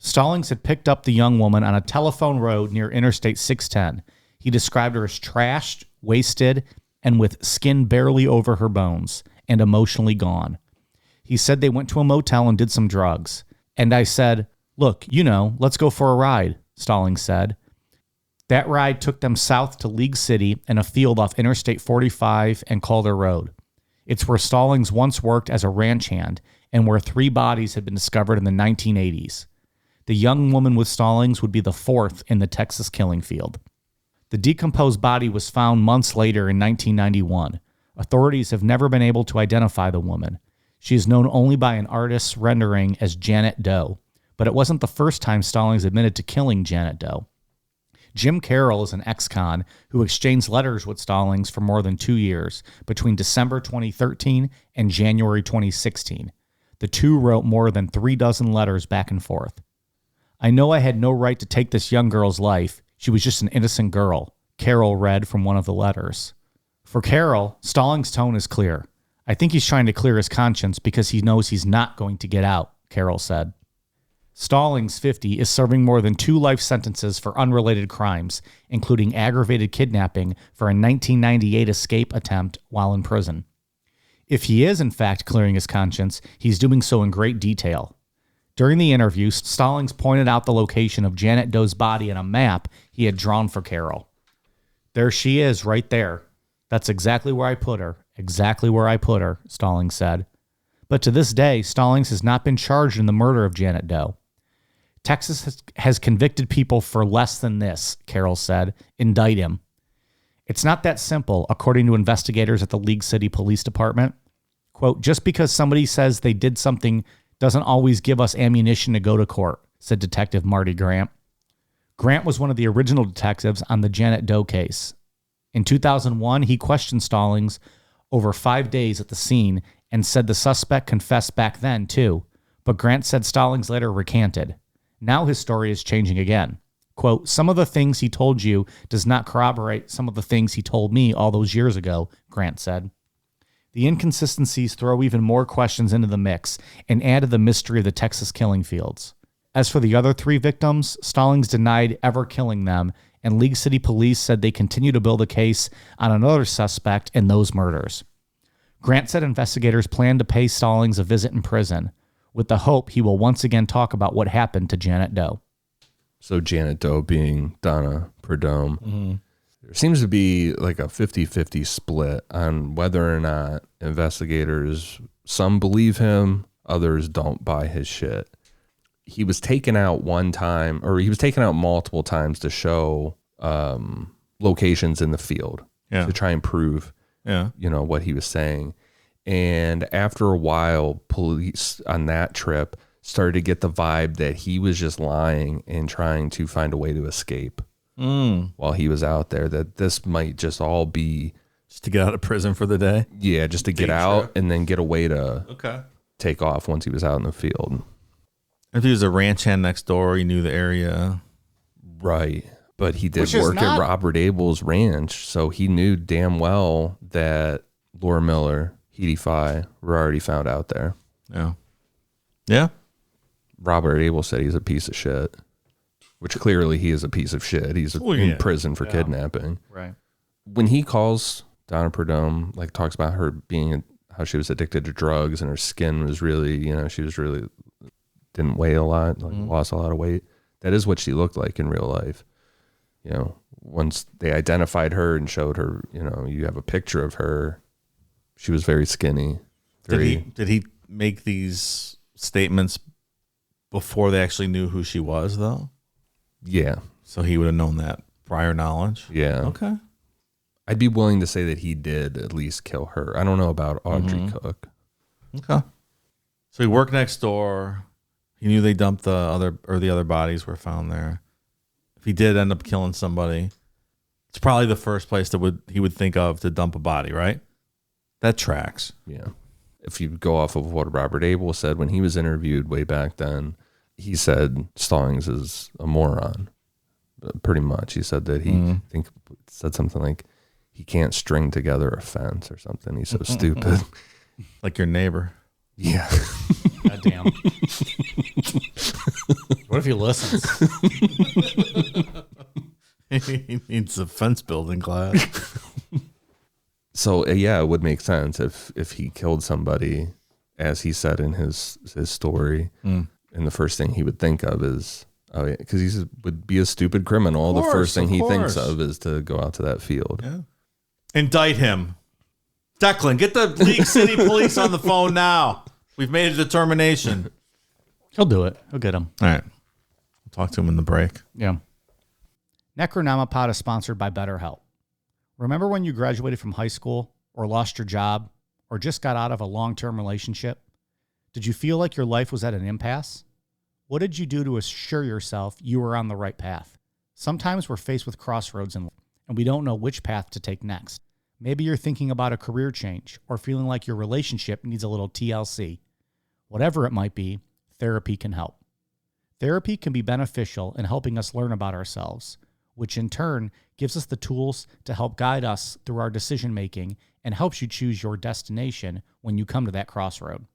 Speaker 1: Stallings had picked up the young woman on a telephone road near Interstate 610. He described her as trashed, wasted, and with skin barely over her bones, and emotionally gone. He said they went to a motel and did some drugs. And I said, look, let's go for a ride, Stallings said. That ride took them south to League City and a field off Interstate 45 and Calder Road. It's where Stallings once worked as a ranch hand and where 3 bodies had been discovered in the 1980s. The young woman with Stallings would be the 4th in the Texas killing field. The decomposed body was found months later in 1991. Authorities have never been able to identify the woman. She is known only by an artist's rendering as Janet Doe, but it wasn't the first time Stallings admitted to killing Janet Doe. Jim Carroll is an ex-con who exchanged letters with Stallings for more than 2 years, between December 2013 and January 2016. The two wrote more than 36 letters back and forth. I know I had no right to take this young girl's life. She was just an innocent girl, Carol read from one of the letters. For Carol, Stallings' tone is clear. I think he's trying to clear his conscience because he knows he's not going to get out, Carol said. Stallings, 50, is serving more than 2 life sentences for unrelated crimes, including aggravated kidnapping for a 1998 escape attempt while in prison. If he is, in fact, clearing his conscience, he's doing so in great detail. During the interview, Stallings pointed out the location of Janet Doe's body in a map he had drawn for Carol. There she is, right there. That's exactly where I put her. Exactly where I put her, Stallings said. But to this day, Stallings has not been charged in the murder of Janet Doe. Texas has convicted people for less than this, Carol said. Indict him. It's not that simple, according to investigators at the League City Police Department. Quote, just because somebody says they did something doesn't always give us ammunition to go to court, said Detective Marty Grant. Grant was one of the original detectives on the Janet Doe case. In 2001, he questioned Stallings over 5 days at the scene and said the suspect confessed back then, too. But Grant said Stallings later recanted. Now his story is changing again. Quote, some of the things he told you does not corroborate some of the things he told me all those years ago, Grant said. The inconsistencies throw even more questions into the mix and add to the mystery of the Texas killing fields. As for the other 3 victims, Stallings denied ever killing them, and League City Police said they continue to build a case on another suspect in those murders. Grant said investigators plan to pay Stallings a visit in prison, with the hope he will once again talk about what happened to Janet Doe.
Speaker 2: So Janet Doe being Donna Prudhomme. Mm-hmm. There seems to be like a 50-50 split on whether or not investigators, some believe him, others don't buy his shit. He was taken out one time, or he was taken out multiple times to show locations in the field to try and prove, what he was saying. And after a while, police on that trip started to get the vibe that he was just lying and trying to find a way to escape while he was out there, that this might just all be
Speaker 3: just to get out of prison for the day.
Speaker 2: Yeah, just to get out and then get a way to take off once he was out in the field.
Speaker 3: If he was a ranch hand next door, he knew the area.
Speaker 2: Right. But he did work at Robert Abel's ranch, so he knew damn well that Laura Miller, Heidi Fye were already found out there.
Speaker 3: Yeah. Yeah.
Speaker 2: Robert Abel said he's a piece of shit, which clearly he is a piece of shit. He's in prison for kidnapping.
Speaker 1: Right.
Speaker 2: When he calls Donna Prudhomme, like talks about her being, how she was addicted to drugs and her skin was really, she was really, didn't weigh a lot, like lost a lot of weight. That is what she looked like in real life. Once they identified her and showed her, you have a picture of her, she was very skinny.
Speaker 3: Did he make these statements before they actually knew who she was, though?
Speaker 2: Yeah.
Speaker 3: So he would have known that prior knowledge?
Speaker 2: Yeah.
Speaker 3: Okay.
Speaker 2: I'd be willing to say that he did at least kill her. I don't know about Audrey Cook.
Speaker 3: Okay. So he worked next door. He knew they dumped the other bodies were found there. If he did end up killing somebody, it's probably the first place that he would think of to dump a body, right? That tracks.
Speaker 2: Yeah. If you go off of what Robert Abel said when he was interviewed way back then, he said Stallings is a moron. Pretty much. He said that he said something like he can't string together a fence or something. He's so stupid.
Speaker 3: Like your neighbor.
Speaker 2: Yeah.
Speaker 1: God damn. What if he listens?
Speaker 3: He needs a fence building class.
Speaker 2: So it would make sense if he killed somebody, as he said in his story, and the first thing he would think of is, because he would be a stupid criminal. The first thing he thinks of is to go out to that field.
Speaker 3: Yeah. Indict him. Declan, get the League City Police on the phone now. We've made a determination.
Speaker 1: He'll do it. He'll get him.
Speaker 3: All right. We'll talk to him in the break.
Speaker 1: Yeah. Necronomipod is sponsored by BetterHelp. Remember when you graduated from high school or lost your job or just got out of a long-term relationship? Did you feel like your life was at an impasse? What did you do to assure yourself you were on the right path? Sometimes we're faced with crossroads in life, and we don't know which path to take next. Maybe you're thinking about a career change or feeling like your relationship needs a little TLC. Whatever it might be, therapy can help. Therapy can be beneficial in helping us learn about ourselves, which in turn gives us the tools to help guide us through our decision making and helps you choose your destination when you come to that crossroad.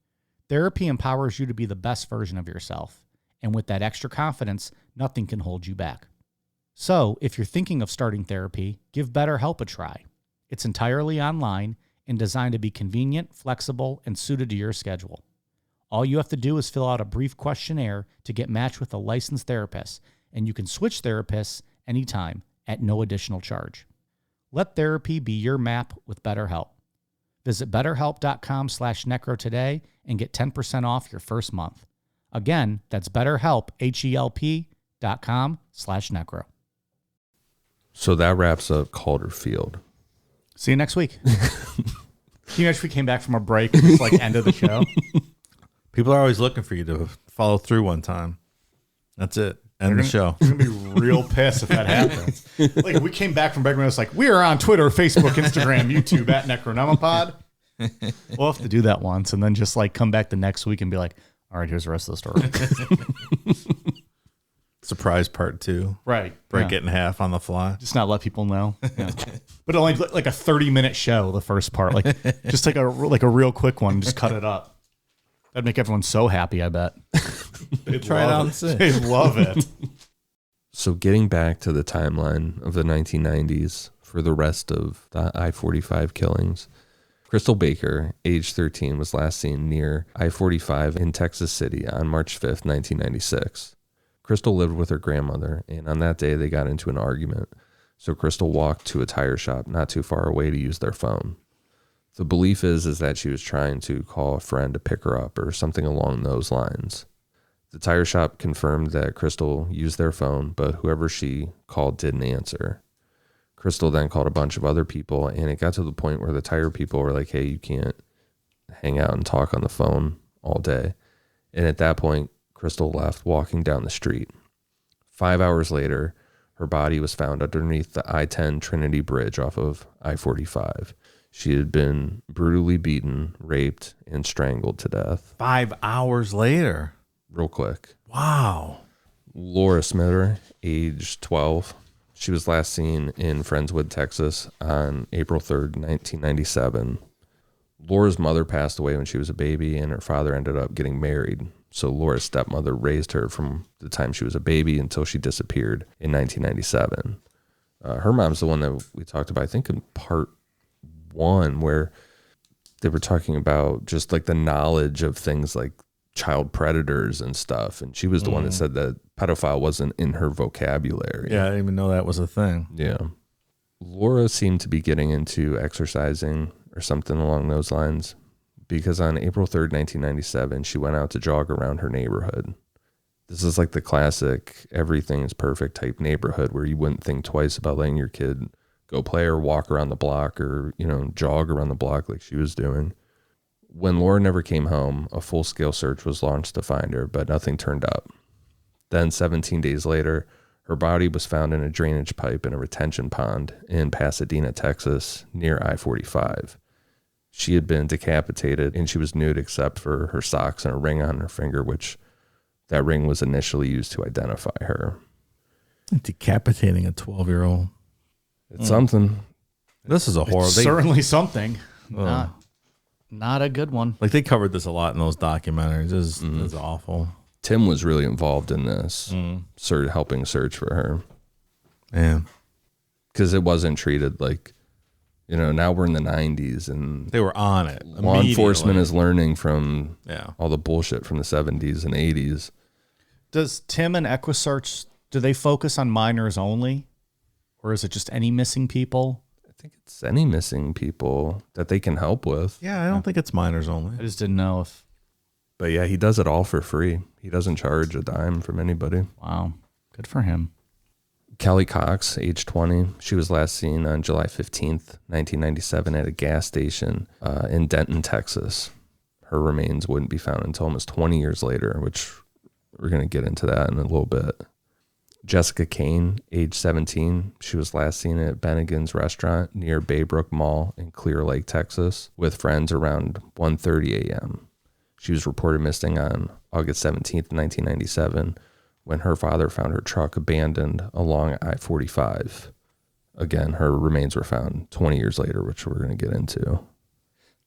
Speaker 1: Therapy empowers you to be the best version of yourself, and with that extra confidence, nothing can hold you back. So, if you're thinking of starting therapy, give BetterHelp a try. It's entirely online and designed to be convenient, flexible, and suited to your schedule. All you have to do is fill out a brief questionnaire to get matched with a licensed therapist, and you can switch therapists anytime at no additional charge. Let therapy be your map with BetterHelp. Visit betterhelp.com/necro today and get 10% off your first month. Again, that's BetterHelp, HELP.com/necro.
Speaker 2: So that wraps up Calder Field.
Speaker 1: See you next week. Can you imagine if we came back from a break and just like end of the show?
Speaker 3: People are always looking for you to follow through one time. That's it. End the show.
Speaker 1: You're going to be real pissed if that happens. Like, if we came back from break and it was like, we are on Twitter, Facebook, Instagram, YouTube at Necronomipod. We'll have to do that once and then just like come back the next week and be like, all right, here's the rest of the story.
Speaker 3: Surprise part 2.
Speaker 1: Right.
Speaker 3: Break it in half on the fly.
Speaker 1: Just not let people know. Yeah. But only like a 30-minute show, the first part. Like just take a real quick one and just cut it up. That'd make everyone so happy, I bet. They'd
Speaker 3: Try it
Speaker 1: love
Speaker 3: out and see.
Speaker 1: They'd love it.
Speaker 2: So getting back to the timeline of the 1990s for the rest of the I-45 killings, Crystal Baker, age 13, was last seen near I-45 in Texas City on March 5th, 1996. Crystal lived with her grandmother, and on that day they got into an argument, so Crystal walked to a tire shop not too far away to use their phone. The belief is that she was trying to call a friend to pick her up or something along those lines. The tire shop confirmed that Crystal used their phone, but whoever she called didn't answer. Crystal then called a bunch of other people, and it got to the point where the tire people were like, hey, you can't hang out and talk on the phone all day. And at that point, Crystal left, walking down the street. 5 hours later, her body was found underneath the I-10 Trinity Bridge off of I-45. She had been brutally beaten, raped, and strangled to death.
Speaker 3: 5 hours later.
Speaker 2: Real quick.
Speaker 3: Wow.
Speaker 2: Laura Smitter, age 12. She was last seen in Friendswood, Texas on April 3rd, 1997. Laura's mother passed away when she was a baby, and her father ended up getting married. So Laura's stepmother raised her from the time she was a baby until she disappeared in 1997. Her mom's the one that we talked about, I think, in part 1, where they were talking about just like the knowledge of things like child predators and stuff. And she was the one that said that pedophile wasn't in her vocabulary.
Speaker 3: Yeah, I didn't even know that was a thing.
Speaker 2: Yeah. Laura seemed to be getting into exercising or something along those lines, because on April 3rd, 1997, she went out to jog around her neighborhood. This is like the classic everything is perfect type neighborhood where you wouldn't think twice about letting your kid go play or walk around the block or, jog around the block like she was doing. When Laura never came home, a full-scale search was launched to find her, but nothing turned up. Then 17 days later, her body was found in a drainage pipe in a retention pond in Pasadena, Texas, near I-45. She had been decapitated, and she was nude except for her socks and a ring on her finger, which that ring was initially used to identify her.
Speaker 3: Decapitating a 12-year-old.
Speaker 2: It's something.
Speaker 3: This is a horror.
Speaker 1: Certainly something. Not a good one.
Speaker 3: Like they covered this a lot in those documentaries. This is awful.
Speaker 2: Tim was really involved in this, helping search for her.
Speaker 3: Yeah.
Speaker 2: Because it wasn't treated like, now we're in the 90s and
Speaker 3: They were on it.
Speaker 2: law enforcement is learning from
Speaker 3: Yeah.
Speaker 2: all the bullshit from the 70s and 80s.
Speaker 1: Does Tim and EquiSearch, do they focus on minors only? Or is it just any missing people?
Speaker 2: I think it's any missing people that they can help with.
Speaker 3: Yeah, I don't think it's minors only.
Speaker 1: I just didn't know if,
Speaker 2: But yeah, he does it all for free. He doesn't charge a dime from anybody.
Speaker 1: wow, good for him.
Speaker 2: Kelly Cox, age 20. She was last seen on July 15th, 1997 at a gas station in Denton, Texas. Her remains wouldn't be found until almost 20 years later, which we're going to get into that in a little bit. Jessica Kane, age 17. She was last seen at Bennigan's restaurant near Baybrook Mall in Clear Lake, Texas, with friends around 1:30 a.m. She was reported missing on August 17th, 1997, when her father found her truck abandoned along I-45. Again, her remains were found 20 years later, which we're going to get into.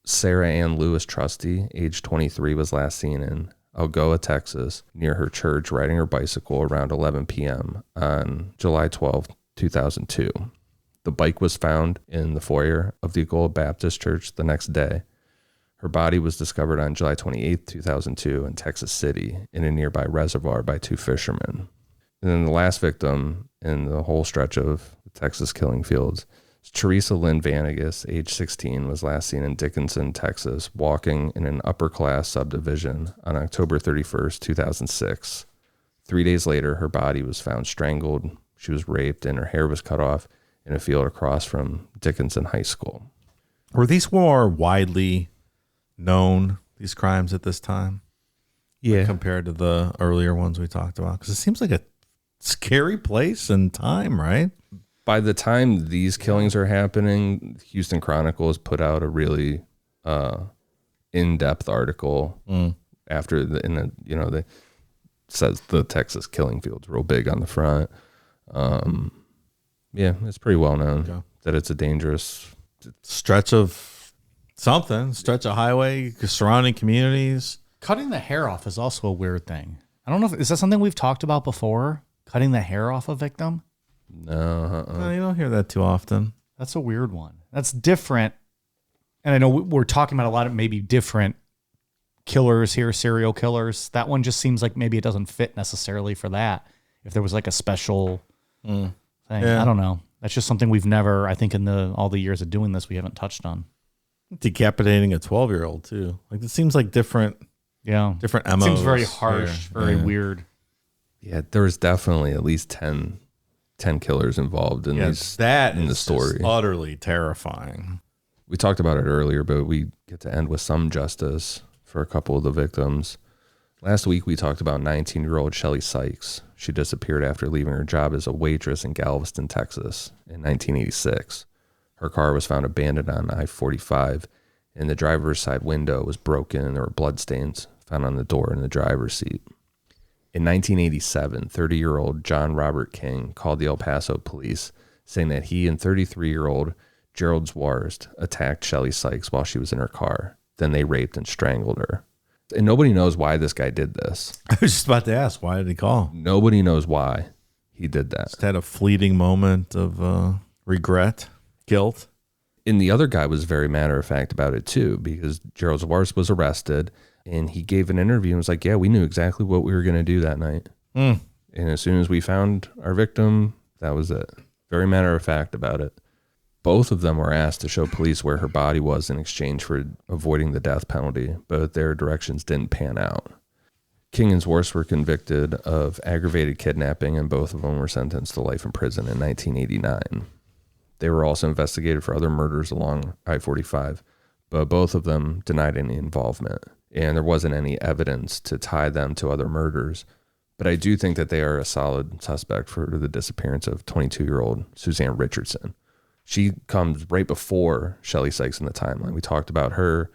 Speaker 2: Sarah Ann Lewis Trusty, age 23, was last seen in Algoa, Texas, near her church, riding her bicycle around 11 p.m. on July 12, 2002. The bike was found in the foyer of the Algoa Baptist Church the next day. Her body was discovered on July 28, 2002 in Texas City in a nearby reservoir by 2 fishermen. And then the last victim in the whole stretch of the Texas killing fields, Teresa Lynn Vanegas, age 16, was last seen in Dickinson, Texas, walking in an upper-class subdivision on October 31st, 2006. 3 days later, her body was found strangled. She was raped, and her hair was cut off in a field across from Dickinson High School.
Speaker 3: Were these more widely known, these crimes at this time?
Speaker 2: Yeah.
Speaker 3: Compared to the earlier ones we talked about? Because it seems like a scary place and time, right?
Speaker 2: By the time these killings are happening, Houston Chronicle has put out a really in-depth article after they says the Texas killing fields real big on the front. Yeah, it's pretty well known that it's a dangerous
Speaker 3: stretch of highway, surrounding communities.
Speaker 1: Cutting the hair off is also a weird thing. I don't know is that something we've talked about before? Cutting the hair off a victim?
Speaker 2: No,
Speaker 3: No, you don't hear that too often.
Speaker 1: That's a weird one. That's different. And I know we're talking about a lot of maybe different killers here, serial killers. That one just seems like maybe it doesn't fit necessarily for that. If there was like a special thing.
Speaker 3: Yeah.
Speaker 1: I don't know. That's just something we've never, I think in all the years of doing this, we haven't touched on.
Speaker 3: Decapitating a 12-year-old too. Like it seems like different MOs.
Speaker 1: It seems very harsh, very weird.
Speaker 2: Yeah, there was definitely at least 10 killers involved in the story.
Speaker 3: Just utterly terrifying.
Speaker 2: We talked about it earlier, but we get to end with some justice for a couple of the victims. Last week, we talked about 19-year-old Shelley Sykes. She disappeared after leaving her job as a waitress in Galveston, Texas in 1986. Her car was found abandoned on I-45, and the driver's side window was broken, and there were bloodstains found on the door and the driver's seat. In 1987, 30-year-old John Robert King called the El Paso police, saying that he and 33-year-old Gerald Zwarst attacked Shelley Sykes while she was in her car. Then they raped and strangled her. And nobody knows why this guy did this.
Speaker 3: I was just about to ask, why did he call?
Speaker 2: Nobody knows why he did that.
Speaker 3: Just had a fleeting moment of regret, guilt.
Speaker 2: And the other guy was very matter-of-fact about it too, because Gerald Zwarst was arrested, and he gave an interview and was like, yeah, we knew exactly what we were going to do that night. And as soon as we found our victim, that was it. Very matter-of-fact about it. Both of them were asked to show police where her body was in exchange for avoiding the death penalty, but their directions didn't pan out. King and Zwarst were convicted of aggravated kidnapping, and both of them were sentenced to life in prison in 1989. They were also investigated for other murders along I-45, but both of them denied any involvement, and there wasn't any evidence to tie them to other murders. But I do think that they are a solid suspect for the disappearance of 22-year-old Suzanne Richardson. She comes right before Shelley Sykes in the timeline. We talked about her,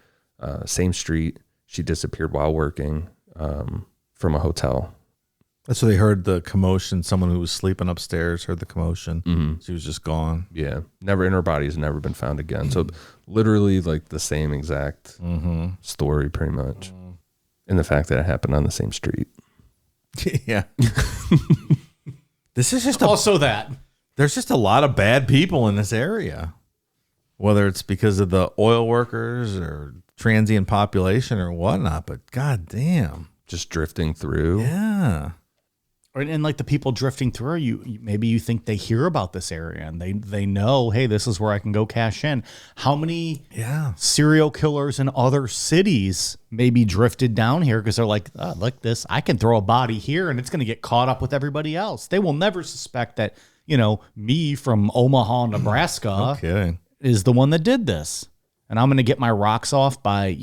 Speaker 2: same street. She disappeared while working from a hotel.
Speaker 3: That's where they heard the commotion. Someone who was sleeping upstairs heard the commotion. She was just gone.
Speaker 2: Yeah. Never, and her body has never been found again. So literally like the same exact story pretty much. And the fact that it happened on the same street.
Speaker 3: Yeah. This is just
Speaker 1: Also that.
Speaker 3: there's just a lot of bad people in this area, whether it's because of the oil workers or transient population or whatnot, but god damn.
Speaker 2: Just drifting through.
Speaker 3: Yeah.
Speaker 1: And like the people drifting through, maybe you think they hear about this area and they know, hey, this is where I can go cash in. How many serial killers in other cities maybe drifted down here because they're like, oh, look this, I can throw a body here and it's going to get caught up with everybody else. They will never suspect that, me from Omaha, Nebraska is the one that did this. And I'm going to get my rocks off by,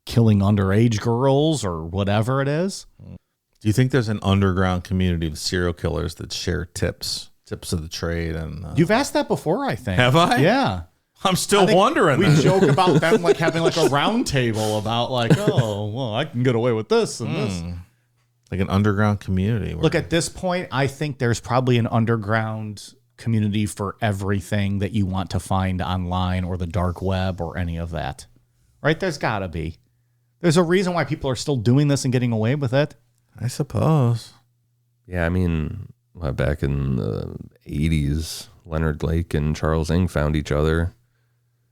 Speaker 1: killing underage girls or whatever it is.
Speaker 3: Do you think there's an underground community of serial killers that share tips of the trade? And
Speaker 1: You've asked that before, I think.
Speaker 3: Have I?
Speaker 1: Yeah.
Speaker 3: I'm still wondering.
Speaker 1: We joke about them like having like a round table about like, oh, well, I can get away with this and this.
Speaker 3: like an underground community.
Speaker 1: Look, at this point, I think there's probably an underground community for everything that you want to find online or the dark web or any of that. Right? There's got to be. There's a reason why people are still doing this and getting away with it.
Speaker 3: I suppose.
Speaker 2: Yeah, I mean, back in the 80s, Leonard Lake and Charles Ng found each other.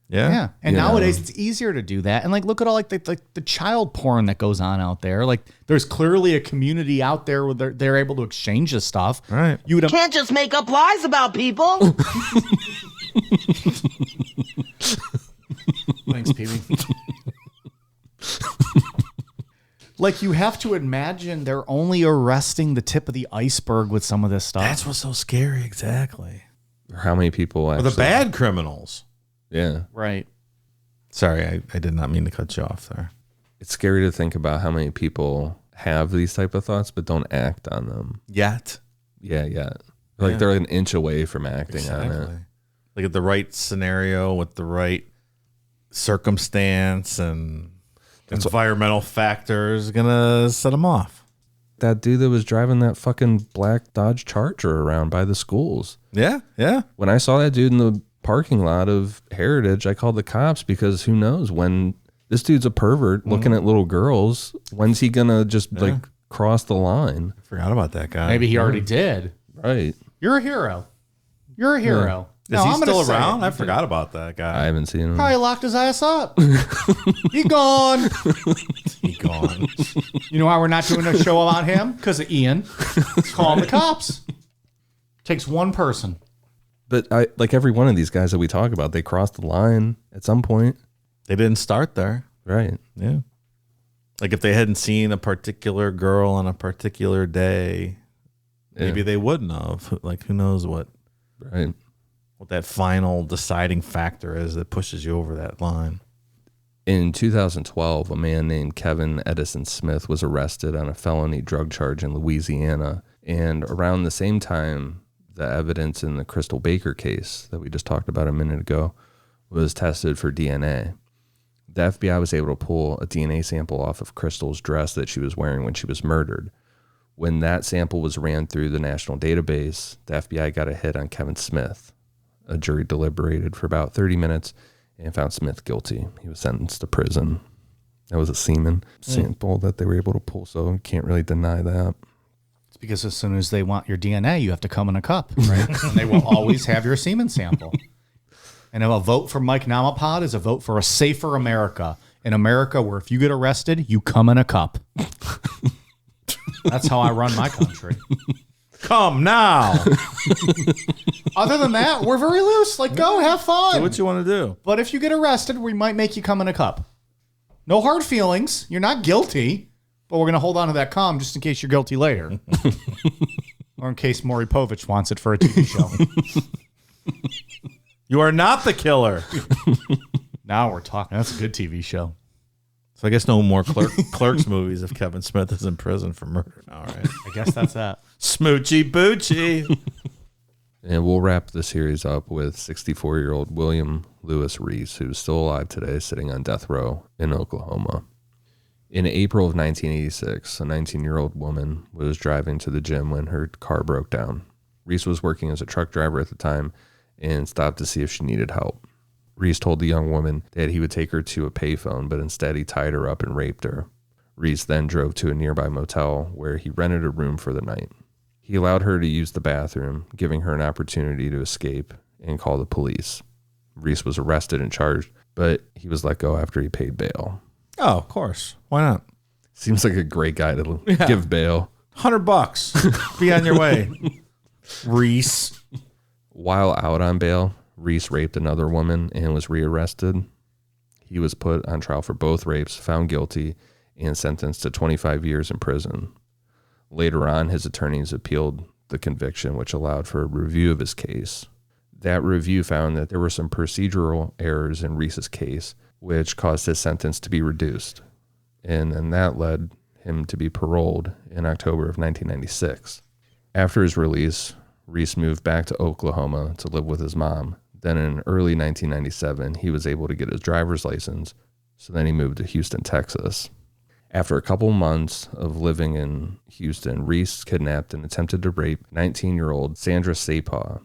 Speaker 3: Yeah.
Speaker 1: And
Speaker 2: Yeah.
Speaker 1: nowadays it's easier to do that. And like, look at all like the child porn that goes on out there. Like, there's clearly a community out there where they're able to exchange this stuff.
Speaker 3: Right.
Speaker 1: You would
Speaker 5: Can't just make up lies about people.
Speaker 1: Thanks, PB. Like, you have to imagine they're only arresting the tip of the iceberg with some of this stuff.
Speaker 3: That's what's so scary. Exactly.
Speaker 2: Or how many people
Speaker 3: Or
Speaker 2: actually...
Speaker 3: the bad criminals.
Speaker 2: Yeah.
Speaker 1: right.
Speaker 3: Sorry, I did not mean to cut you off there.
Speaker 2: It's scary to think about how many people have these type of thoughts but don't act on them.
Speaker 3: Yet.
Speaker 2: Yeah. Like they're an inch away from acting on it.
Speaker 3: Like at the right scenario with the right circumstance and environmental factors gonna set them off.
Speaker 2: That dude that was driving that fucking black Dodge Charger around by the schools.
Speaker 3: Yeah.
Speaker 2: When I saw that dude in the parking lot of Heritage, I called the cops because who knows when this dude's a pervert looking at little girls. When's he gonna just like cross the line?
Speaker 3: Forgot about that guy.
Speaker 1: Maybe he already did.
Speaker 2: Right.
Speaker 1: You're a hero. You're a hero.
Speaker 3: Is
Speaker 1: No,
Speaker 3: he
Speaker 1: I'm gonna
Speaker 3: still
Speaker 1: say
Speaker 3: around?
Speaker 1: it.
Speaker 3: I forgot about that guy.
Speaker 2: I haven't seen him.
Speaker 1: Probably locked his ass up. He gone.
Speaker 3: He gone.
Speaker 1: You know why we're not doing a show about him? Because of Ian. Call the cops. Takes one person.
Speaker 2: But I like every one of these guys that we talk about, they crossed the line at some point.
Speaker 3: They didn't start there.
Speaker 2: Right.
Speaker 3: Yeah. Like if they hadn't seen a particular girl on a particular day, maybe they wouldn't have. Like who knows what
Speaker 2: Right.
Speaker 3: that final deciding factor is that pushes you over that line.
Speaker 2: In 2012, a man named Kevin Edison Smith was arrested on a felony drug charge in Louisiana. And around the same time, the evidence in the Crystal Baker case that we just talked about a minute ago was tested for DNA. The FBI was able to pull a DNA sample off of Crystal's dress that she was wearing when she was murdered. When that sample was ran through the national database, the FBI got a hit on Kevin Smith. A jury deliberated for about 30 minutes and found Smith guilty. He was sentenced to prison. That was a semen sample that they were able to pull, so you can't really deny that.
Speaker 1: It's because as soon as they want your DNA, you have to come in a cup, right? And they will always have your semen sample. And a vote for Mike Namapod is a vote for a safer America. An America where if you get arrested, you come in a cup. That's how I run my country.
Speaker 3: Come now.
Speaker 1: Other than that, we're very loose. Like, go have fun.
Speaker 3: Do what you want to do.
Speaker 1: But if you get arrested, we might make you come in a cup. No hard feelings. You're not guilty, but we're going to hold on to that calm just in case you're guilty later. Or in case Maury Povich wants it for a TV show.
Speaker 3: You are not the killer.
Speaker 1: Now we're talking. That's a good TV show.
Speaker 3: So I guess no more Clerks movies if Kevin Smith is in prison for murder. All right.
Speaker 1: I guess that's that.
Speaker 3: Smoochy Boochie.
Speaker 2: And we'll wrap the series up with 64-year-old William Lewis Reese, who's still alive today, sitting on death row in Oklahoma. In April of 1986, a 19-year-old woman was driving to the gym when her car broke down. Reese was working as a truck driver at the time and stopped to see if she needed help. Reese told the young woman that he would take her to a payphone, but instead he tied her up and raped her. Reese then drove to a nearby motel where he rented a room for the night. He allowed her to use the bathroom, giving her an opportunity to escape and call the police. Reese was arrested and charged, but he was let go after he paid bail.
Speaker 3: Oh, of course. Why not?
Speaker 2: Seems like a great guy to give bail.
Speaker 3: $100. Be on your way. Reese.
Speaker 2: While out on bail, Reese raped another woman and was rearrested. He was put on trial for both rapes, found guilty, and sentenced to 25 years in prison. Later on, his attorneys appealed the conviction, which allowed for a review of his case. That review found that there were some procedural errors in Reese's case, which caused his sentence to be reduced. And then that led him to be paroled in October of 1996. After his release, Reese moved back to Oklahoma to live with his mom. Then in early 1997, he was able to get his driver's license, so then he moved to Houston, Texas. After a couple months of living in Houston, Reese kidnapped and attempted to rape 19-year-old Sandra Sapaw.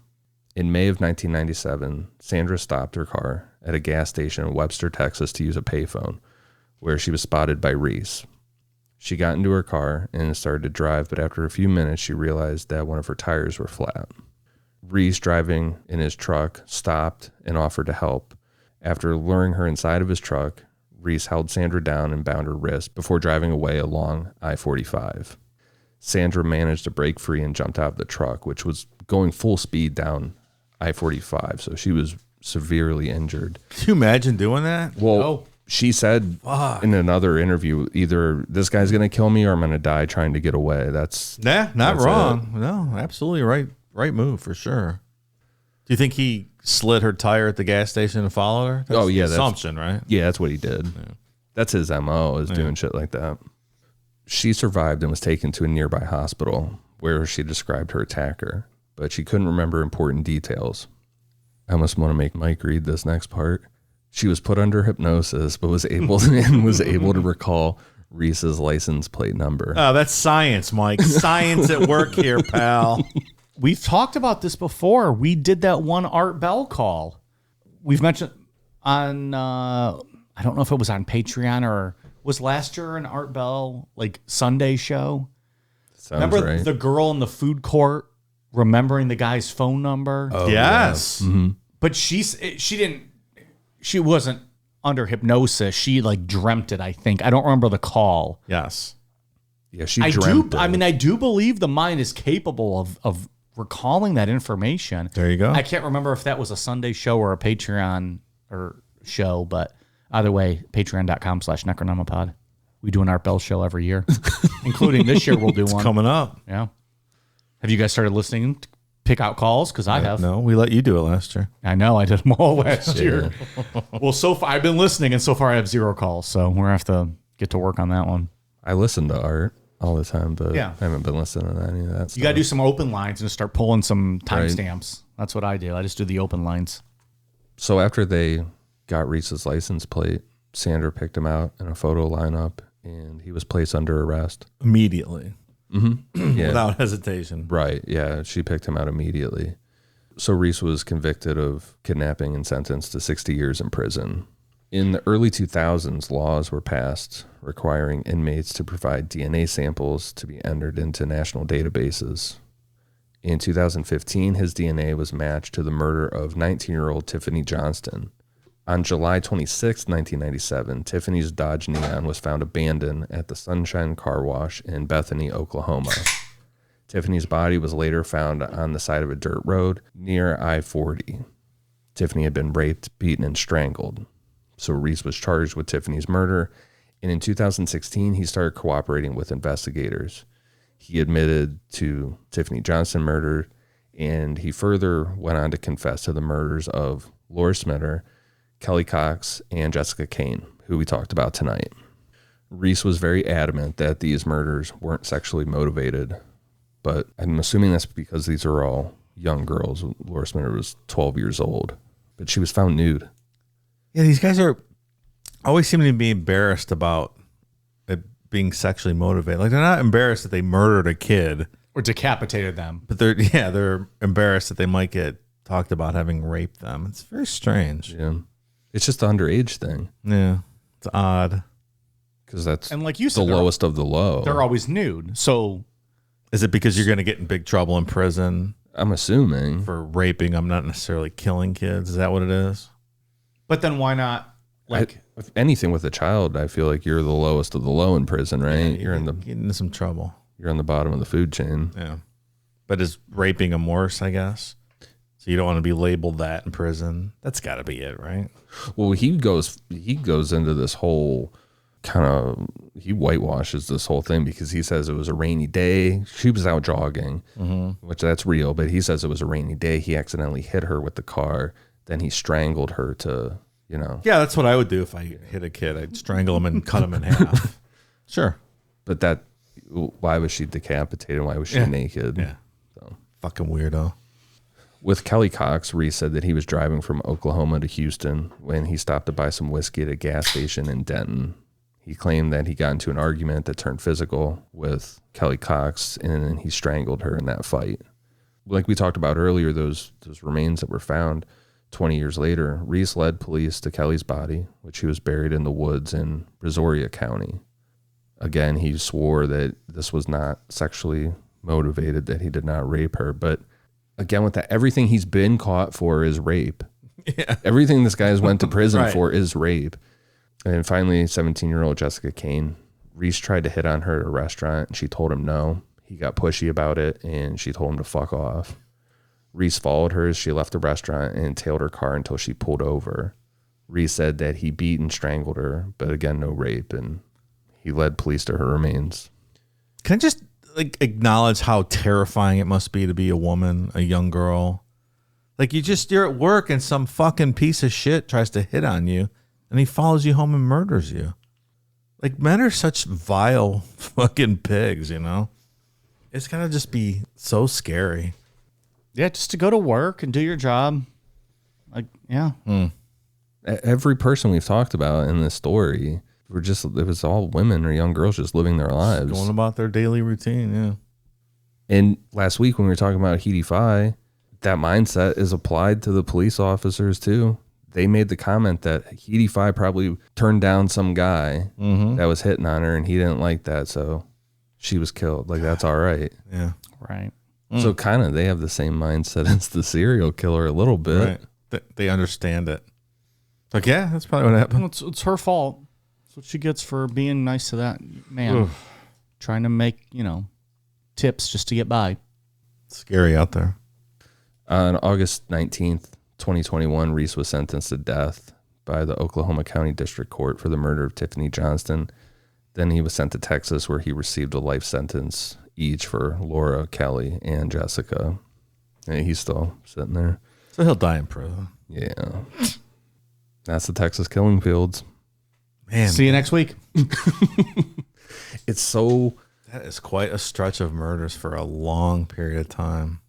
Speaker 2: In May of 1997, Sandra stopped her car at a gas station in Webster, Texas to use a payphone, where she was spotted by Reese. She got into her car and started to drive, but after a few minutes, she realized that one of her tires were flat. Reese, driving in his truck, stopped and offered to help. After luring her inside of his truck, Reese held Sandra down and bound her wrist before driving away along I-45. Sandra managed to break free and jumped out of the truck, which was going full speed down I-45, so she was severely injured.
Speaker 3: Can you imagine doing that?
Speaker 2: Well, she said in another interview, either this guy's going to kill me or I'm going to die trying to get away. That's
Speaker 3: wrong. No, absolutely right move for sure. Do you think he slid her tire at the gas station and followed her? That's the assumption, right?
Speaker 2: Yeah, that's what he did. Yeah. That's his MO, is doing shit like that. She survived and was taken to a nearby hospital where she described her attacker, but she couldn't remember important details. I almost want to make Mike read this next part. She was put under hypnosis, but was able to recall Reese's license plate number.
Speaker 3: Oh, that's science, Mike. Science at work here, pal.
Speaker 1: We've talked about this before. We did that one Art Bell call. We've mentioned on, I don't know if it was on Patreon or was last year an Art Bell like Sunday show.
Speaker 2: Sounds
Speaker 1: Remember
Speaker 2: right.
Speaker 1: the girl in the food court remembering the guy's phone number?
Speaker 3: Oh, yes.
Speaker 2: Yeah. Mm-hmm.
Speaker 1: But she wasn't under hypnosis. She like dreamt it, I think. I don't remember the call.
Speaker 3: Yes.
Speaker 2: Yeah, she dreamt it.
Speaker 1: I do believe the mind is capable of recalling that information.
Speaker 3: There you go.
Speaker 1: I can't remember if that was a Sunday show or a Patreon or show, but either way, patreon.com/Necronomipod. We do an Art Bell show every year, including this year we'll do one.
Speaker 3: Coming up.
Speaker 1: Yeah. Have you guys started listening to pick out calls? Because I have.
Speaker 3: No, we let you do it last year.
Speaker 1: I know. I did them all last year. Well, so far I've been listening, and so far I have 0 calls. So we're going to have to get to work on that one.
Speaker 2: I listen to Art all the time, but
Speaker 1: Yeah.
Speaker 2: I haven't been listening to any of that stuff.
Speaker 1: You got to do some open lines and just start pulling some timestamps. That's what I do. I just do the open lines.
Speaker 2: So after they got Reese's license plate, Sandra picked him out in a photo lineup, and he was placed under arrest.
Speaker 3: Immediately.
Speaker 2: Mm-hmm. Yeah.
Speaker 3: Without hesitation.
Speaker 2: Right. Yeah. She picked him out immediately. So Reese was convicted of kidnapping and sentenced to 60 years in prison. In the early 2000s, laws were passed requiring inmates to provide DNA samples to be entered into national databases. In 2015, his DNA was matched to the murder of 19-year-old Tiffany Johnston. On July 26, 1997, Tiffany's Dodge Neon was found abandoned at the Sunshine Car Wash in Bethany, Oklahoma. Tiffany's body was later found on the side of a dirt road near I-40. Tiffany had been raped, beaten, and strangled. So Reese was charged with Tiffany's murder, and in 2016, he started cooperating with investigators. He admitted to Tiffany Johnston murder, and he further went on to confess to the murders of Laura Smitter, Kelly Cox, and Jessica Kane, who we talked about tonight. Reese was very adamant that these murders weren't sexually motivated, but I'm assuming that's because these are all young girls. Laura Smitter was 12 years old, but she was found nude.
Speaker 3: Yeah, these guys are always seem to be embarrassed about it being sexually motivated. Like, they're not embarrassed that they murdered a kid
Speaker 1: Or decapitated them.
Speaker 3: but they're embarrassed that they might get talked about having raped them. It's very strange.
Speaker 2: Yeah. It's just the underage thing,
Speaker 3: Yeah, it's odd.
Speaker 2: because that's
Speaker 1: And like you
Speaker 2: the
Speaker 1: said,
Speaker 2: lowest of the low.
Speaker 1: they're always nude. So
Speaker 3: Is it because you're going to get in big trouble in prison
Speaker 2: I'm assuming.
Speaker 3: for raping them, not necessarily killing kids? Is that what it is?
Speaker 1: but then why not
Speaker 2: If anything with a child, I feel like you're the lowest of the low in prison, right? You're in the
Speaker 3: Get into some trouble.
Speaker 2: you're on the bottom of the food chain.
Speaker 3: Yeah. But is raping them worse, I guess? So you don't want to be labeled that in prison. That's got to be it, right?
Speaker 2: Well, he goes into this whole he whitewashes this whole thing because he says it was a rainy day. She was out jogging, which that's real, but he says it was a rainy day. He accidentally hit her with the car. Then he strangled her to,
Speaker 3: Yeah, that's what I would do if I hit a kid. I'd strangle him and cut him in half. Sure.
Speaker 2: But why was she decapitated? Why was she naked?
Speaker 3: Yeah. Fucking weirdo.
Speaker 2: With Kelly Cox, Reese said that he was driving from Oklahoma to Houston when he stopped to buy some whiskey at a gas station in Denton. He claimed that he got into an argument that turned physical with Kelly Cox, and he strangled her in that fight. Like we talked about earlier, those remains that were found 20 years later, Reese led police to Kelly's body, which he was buried in the woods in Brazoria County. Again, he swore that this was not sexually motivated, that he did not rape her. But again, with that, everything he's been caught for is rape.
Speaker 3: Yeah.
Speaker 2: Everything this guy's went to prison
Speaker 3: Right.
Speaker 2: for is rape. And finally, 17-year-old Jessica Kane, Reese tried to hit on her at a restaurant, and she told him no. He got pushy about it, and she told him to fuck off. Reese followed her as she left the restaurant and tailed her car until she pulled over. Reese said that he beat and strangled her, but again, no rape, and he led police to her remains.
Speaker 3: Can I just acknowledge how terrifying it must be to be a woman, a young girl? Like you're at work and some fucking piece of shit tries to hit on you, and he follows you home and murders you. Like, men are such vile fucking pigs, you know? It's gotta just be so scary.
Speaker 1: Yeah, just to go to work and do your job. Like, yeah.
Speaker 2: Every person we've talked about in this story, it was all women or young girls just living their lives.
Speaker 3: Going about their daily routine, yeah.
Speaker 2: And last week when we were talking about Heidi Fye, that mindset is applied to the police officers too. They made the comment that Heidi Fye probably turned down some guy that was hitting on her, and he didn't like that, so she was killed. Like, that's all right.
Speaker 3: Yeah.
Speaker 1: Right.
Speaker 2: So kind of they have the same mindset as the serial killer a little bit.
Speaker 3: Right. They understand it. Like, yeah, that's probably what happened.
Speaker 1: Well, it's her fault. That's what she gets for being nice to that man. Trying to make, tips just to get by.
Speaker 3: It's scary out there.
Speaker 2: On August 19th, 2021, Reese was sentenced to death by the Oklahoma County District Court for the murder of Tiffany Johnston. Then he was sent to Texas, where he received a life sentence each for Laura, Kelly, and Jessica. And he's still sitting there.
Speaker 3: So he'll die in prison.
Speaker 2: Yeah. That's the Texas killing fields.
Speaker 3: Man,
Speaker 1: See you next week.
Speaker 2: It's so...
Speaker 3: that is quite a stretch of murders for a long period of time.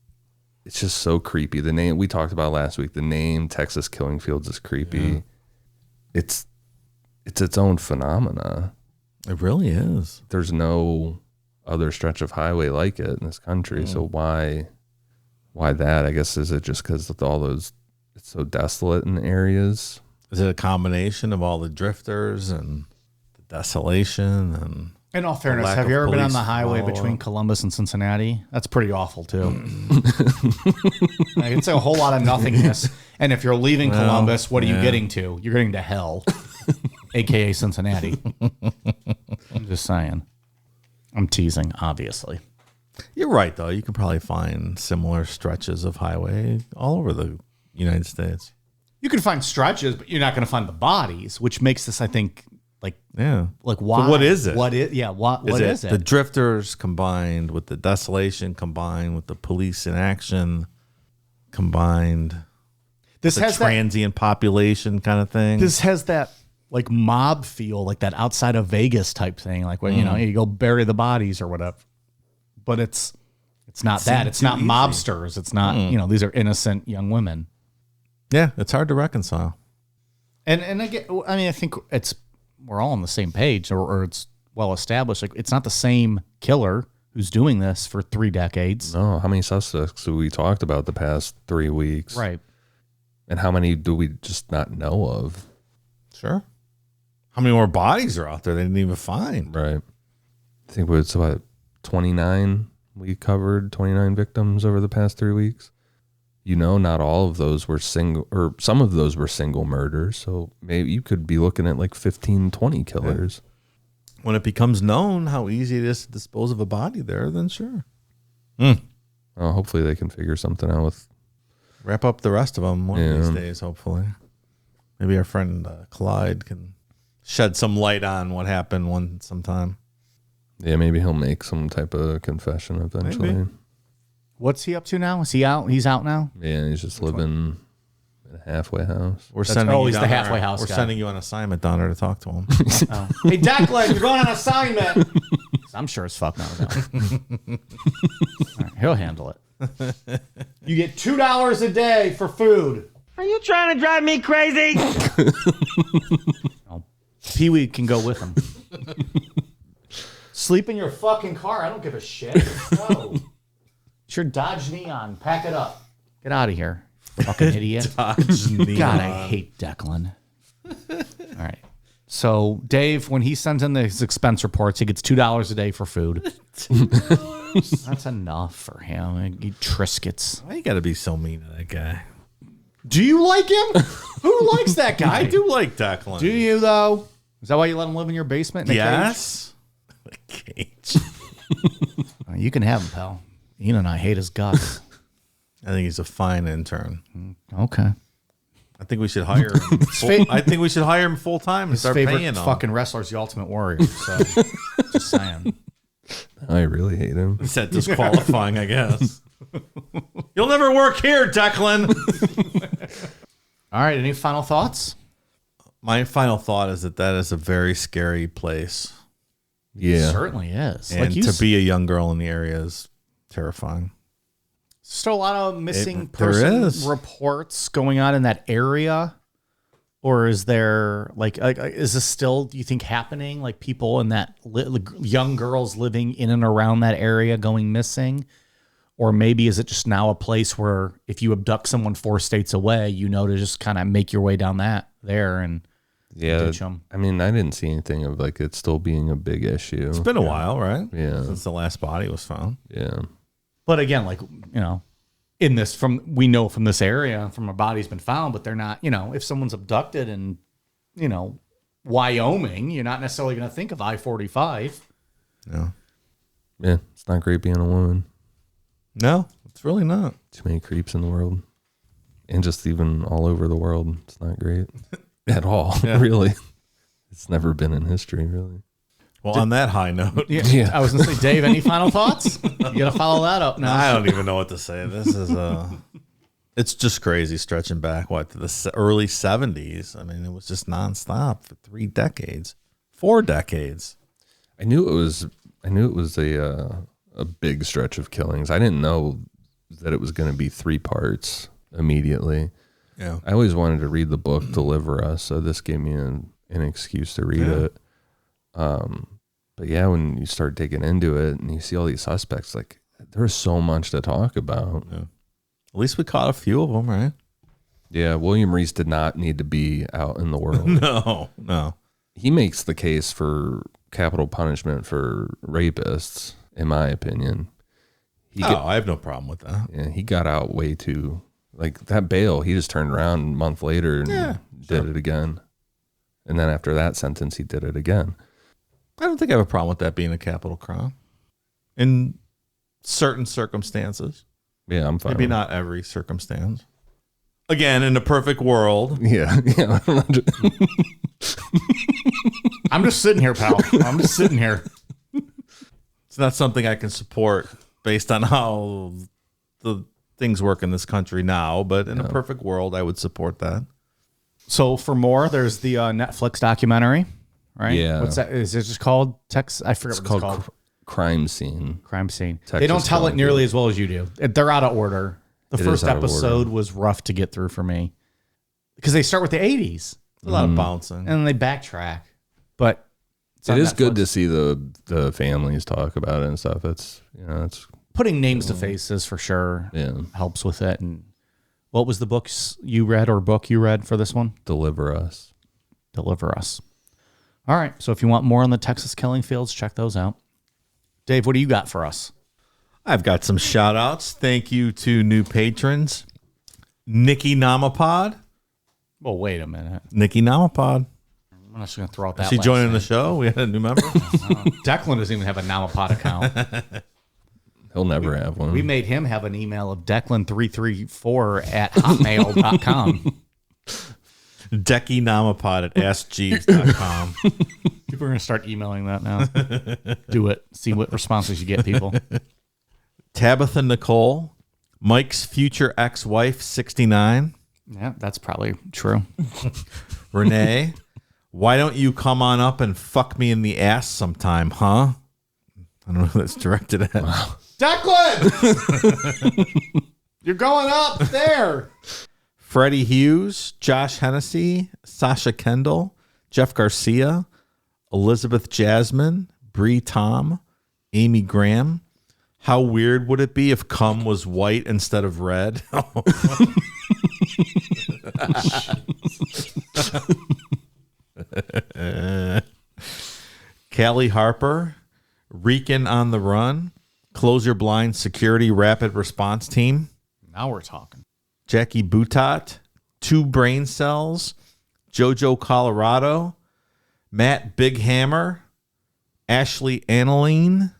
Speaker 2: It's just so creepy. The name we talked about last week, the name Texas Killing Fields is creepy. Yeah. It's its own phenomena.
Speaker 3: It really is.
Speaker 2: There's no other stretch of highway like it in this country. So why that? I guess, is it just because of all those, it's so desolate in areas?
Speaker 3: Is it a combination of all the drifters and the desolation and...
Speaker 1: In all fairness,
Speaker 3: lack
Speaker 1: have
Speaker 3: of
Speaker 1: you ever been on
Speaker 3: police
Speaker 1: the highway
Speaker 3: follow-up?
Speaker 1: between Columbus and Cincinnati? That's pretty awful, too. Like, it's a whole lot of nothingness. And if you're leaving Columbus, what are you getting to? You're getting to hell, a.k.a. Cincinnati. I'm just saying. I'm teasing, obviously.
Speaker 3: You're right, though. You can probably find similar stretches of highway all over the United States.
Speaker 1: You can find stretches, but you're not going to find the bodies, which makes this, I think, like why?
Speaker 3: So what is it?
Speaker 1: What is? Yeah, what is it?
Speaker 3: The drifters combined with the desolation, combined with the police in action, combined
Speaker 1: This
Speaker 3: the
Speaker 1: has
Speaker 3: transient population kind of thing.
Speaker 1: This has that like mob feel, like that outside of Vegas type thing, like when you go bury the bodies or whatever. But it's not that. It's not mobsters. It's not these are innocent young women.
Speaker 3: Yeah, it's hard to reconcile.
Speaker 1: And I think we're all on the same page, or it's well established. Like, it's not the same killer who's doing this for 3 decades.
Speaker 2: No, how many suspects have we talked about the past 3 weeks?
Speaker 1: Right.
Speaker 2: And how many do we just not know of?
Speaker 3: Sure. How many more bodies are out there they didn't even find?
Speaker 2: Right. I think it's about 29 we covered, 29 victims over the past 3 weeks. Not all of those were single, or some of those were single murders. So maybe you could be looking at like 15, 20 killers.
Speaker 3: Yeah. When it becomes known how easy it is to dispose of a body there, then sure.
Speaker 2: Well, hopefully they can figure something out with...
Speaker 3: Wrap up the rest of them one of these days, hopefully. Maybe our friend Clyde can shed some light on what happened sometime.
Speaker 2: Yeah, maybe he'll make some type of confession eventually.
Speaker 3: Maybe.
Speaker 1: What's he up to now? Is he out? He's out now?
Speaker 2: Yeah, he's just living in a halfway house.
Speaker 3: We're sending you
Speaker 1: he's
Speaker 3: down
Speaker 1: the
Speaker 3: there.
Speaker 1: halfway house
Speaker 3: We're
Speaker 1: guy.
Speaker 3: sending you on assignment down there to talk to him.
Speaker 1: Hey, Declan, you're going on assignment. I'm sure as fuck not going. All right, he'll handle it. You get $2 a day for food.
Speaker 5: Are you trying to drive me crazy?
Speaker 1: Pee-wee can go with him. Sleep in your fucking car. I don't give a shit. No. It's your Dodge Neon. Pack it up. Get out of here. Fucking idiot.
Speaker 3: Dodge Neon.
Speaker 1: God, I hate Declan. All right. So Dave, when he sends in his expense reports, he gets $2 a day for food. That's enough for him. He Triscuits.
Speaker 3: Why you got to be so mean to that guy?
Speaker 1: Do you like him? Who likes that guy?
Speaker 3: I do like Declan.
Speaker 1: Do you, though? Is that why you let him live in your basement? In a
Speaker 3: Yes. A cage.
Speaker 1: cage? You can have him, pal. Ian and I hate his guts.
Speaker 3: I think he's a fine intern.
Speaker 1: Okay.
Speaker 3: I think we should hire him. I think we should hire him full time and
Speaker 1: His
Speaker 3: start
Speaker 1: favorite
Speaker 3: paying him.
Speaker 1: fucking wrestler is the Ultimate Warrior. So, just saying.
Speaker 2: I really hate him.
Speaker 3: Is that disqualifying? I guess. You'll never work here, Declan.
Speaker 1: All right. Any final thoughts?
Speaker 3: My final thought is that is a very scary place,
Speaker 2: Yeah.
Speaker 1: It certainly is.
Speaker 3: and to be a young girl in the area is terrifying.
Speaker 1: Still a lot of missing
Speaker 3: there
Speaker 1: person
Speaker 3: is.
Speaker 1: reports going on in that area, or is there like is this still, do you think, happening? Like people in that young girls living in and around that area going missing, or maybe is it just now a place where if you abduct someone 4 states away, you know, to just kind of make your way down there and
Speaker 2: Yeah.
Speaker 1: ditch 'em?
Speaker 2: I mean, I didn't see anything of like it still being a big issue.
Speaker 3: It's been a while, right?
Speaker 2: Yeah.
Speaker 3: Since the last body was found.
Speaker 2: Yeah.
Speaker 1: But again, like, you know, in this, we know from this area, from a body's been found, but they're not, you know, if someone's abducted in, you know, Wyoming, you're not necessarily going to think of I-45.
Speaker 3: No.
Speaker 2: Yeah. It's not great being a woman.
Speaker 3: No, it's really not.
Speaker 2: Too many creeps in the world. And just even all over the world. It's not great at all, really. It's never been in history, really.
Speaker 3: Well, on that high note,
Speaker 2: Yeah.
Speaker 1: I was going to say, Dave, any final thoughts? You got to follow that up now.
Speaker 3: I don't even know what to say. This is it's just crazy stretching back to the early 70s. I mean, it was just nonstop for 3 decades, 4 decades.
Speaker 2: I knew it was a big stretch of killings. I didn't know that it was going to be 3 parts immediately.
Speaker 3: Yeah.
Speaker 2: I always wanted to read the book Deliver Us, so this gave me an excuse to read it. But yeah, when you start digging into it and you see all these suspects, like there's so much to talk about.
Speaker 3: Yeah. At least we caught a few of them, right?
Speaker 2: Yeah, William Reese did not need to be out in the world.
Speaker 3: No.
Speaker 2: He makes the case for capital punishment for rapists, in my opinion.
Speaker 3: I have no problem with that.
Speaker 2: Yeah, he got out way too, like that bail. He just turned around a month later and did it again. And then after that sentence, he did it again.
Speaker 3: I don't think I have a problem with that being a capital crime in certain circumstances.
Speaker 2: Yeah, I'm fine.
Speaker 3: Maybe not every circumstance. Again, in a perfect world.
Speaker 2: Yeah.
Speaker 1: I'm just sitting here, pal. I'm just sitting here.
Speaker 3: It's not something I can support based on how the things work in this country now, but in a perfect world, I would support that.
Speaker 1: So for more, there's the Netflix documentary, right?
Speaker 2: Yeah.
Speaker 1: What's that? Is it just called Texas? I forget
Speaker 2: It's
Speaker 1: what it's
Speaker 2: called
Speaker 1: called.
Speaker 2: Crime Scene.
Speaker 1: Crime Scene.
Speaker 2: Texas
Speaker 1: They don't tell it
Speaker 2: Crime
Speaker 1: nearly
Speaker 2: Scene.
Speaker 1: as well as you do. They're out of order. The
Speaker 2: It
Speaker 1: first
Speaker 2: is out of
Speaker 1: episode
Speaker 2: order.
Speaker 1: was rough to get through for me because they start with the 80s
Speaker 3: A lot of bouncing.
Speaker 1: and then they backtrack. But it's
Speaker 2: It
Speaker 1: on
Speaker 2: is good
Speaker 1: Netflix.
Speaker 2: to see the families talk about it and stuff. It's it's
Speaker 1: Putting names to faces for sure helps with it. And what was the book you read for this one?
Speaker 2: Deliver Us.
Speaker 1: Deliver Us. All right. So if you want more on the Texas killing fields, check those out. Dave, what do you got for us?
Speaker 3: I've got some shout outs. Thank you to new patrons. Nikki Namapod.
Speaker 1: Well, wait a minute.
Speaker 3: Nikki Namapod.
Speaker 1: I'm just going to throw out that.
Speaker 3: Is she
Speaker 1: last
Speaker 3: joining
Speaker 1: name.
Speaker 3: the show? We had a new member.
Speaker 1: Declan doesn't even have a Namapod account.
Speaker 2: He'll never have one.
Speaker 1: We made him have an email of Declan334@hotmail.com.
Speaker 3: Decky Namapod at askjeeves.com.
Speaker 1: People are going to start emailing that now. Do it. See what responses you get, people.
Speaker 3: Tabitha Nicole. Mike's future ex-wife, 69.
Speaker 1: Yeah, that's probably true.
Speaker 3: Renee. Why don't you come on up and fuck me in the ass sometime, huh? I don't know who that's directed at.
Speaker 1: Declan! You're going up there.
Speaker 3: Freddie Hughes, Josh Hennessy, Sasha Kendall, Jeff Garcia, Elizabeth Jasmine, Bree Tom, Amy Graham. How weird would it be if cum was white instead of red? Callie Harper, Reekin on the Run, Close Your Blind Security Rapid Response Team.
Speaker 1: Now we're talking.
Speaker 3: Jackie Boutot, Two Brain Cells, Jojo Colorado, Matt Big Hammer, Ashley Annaline,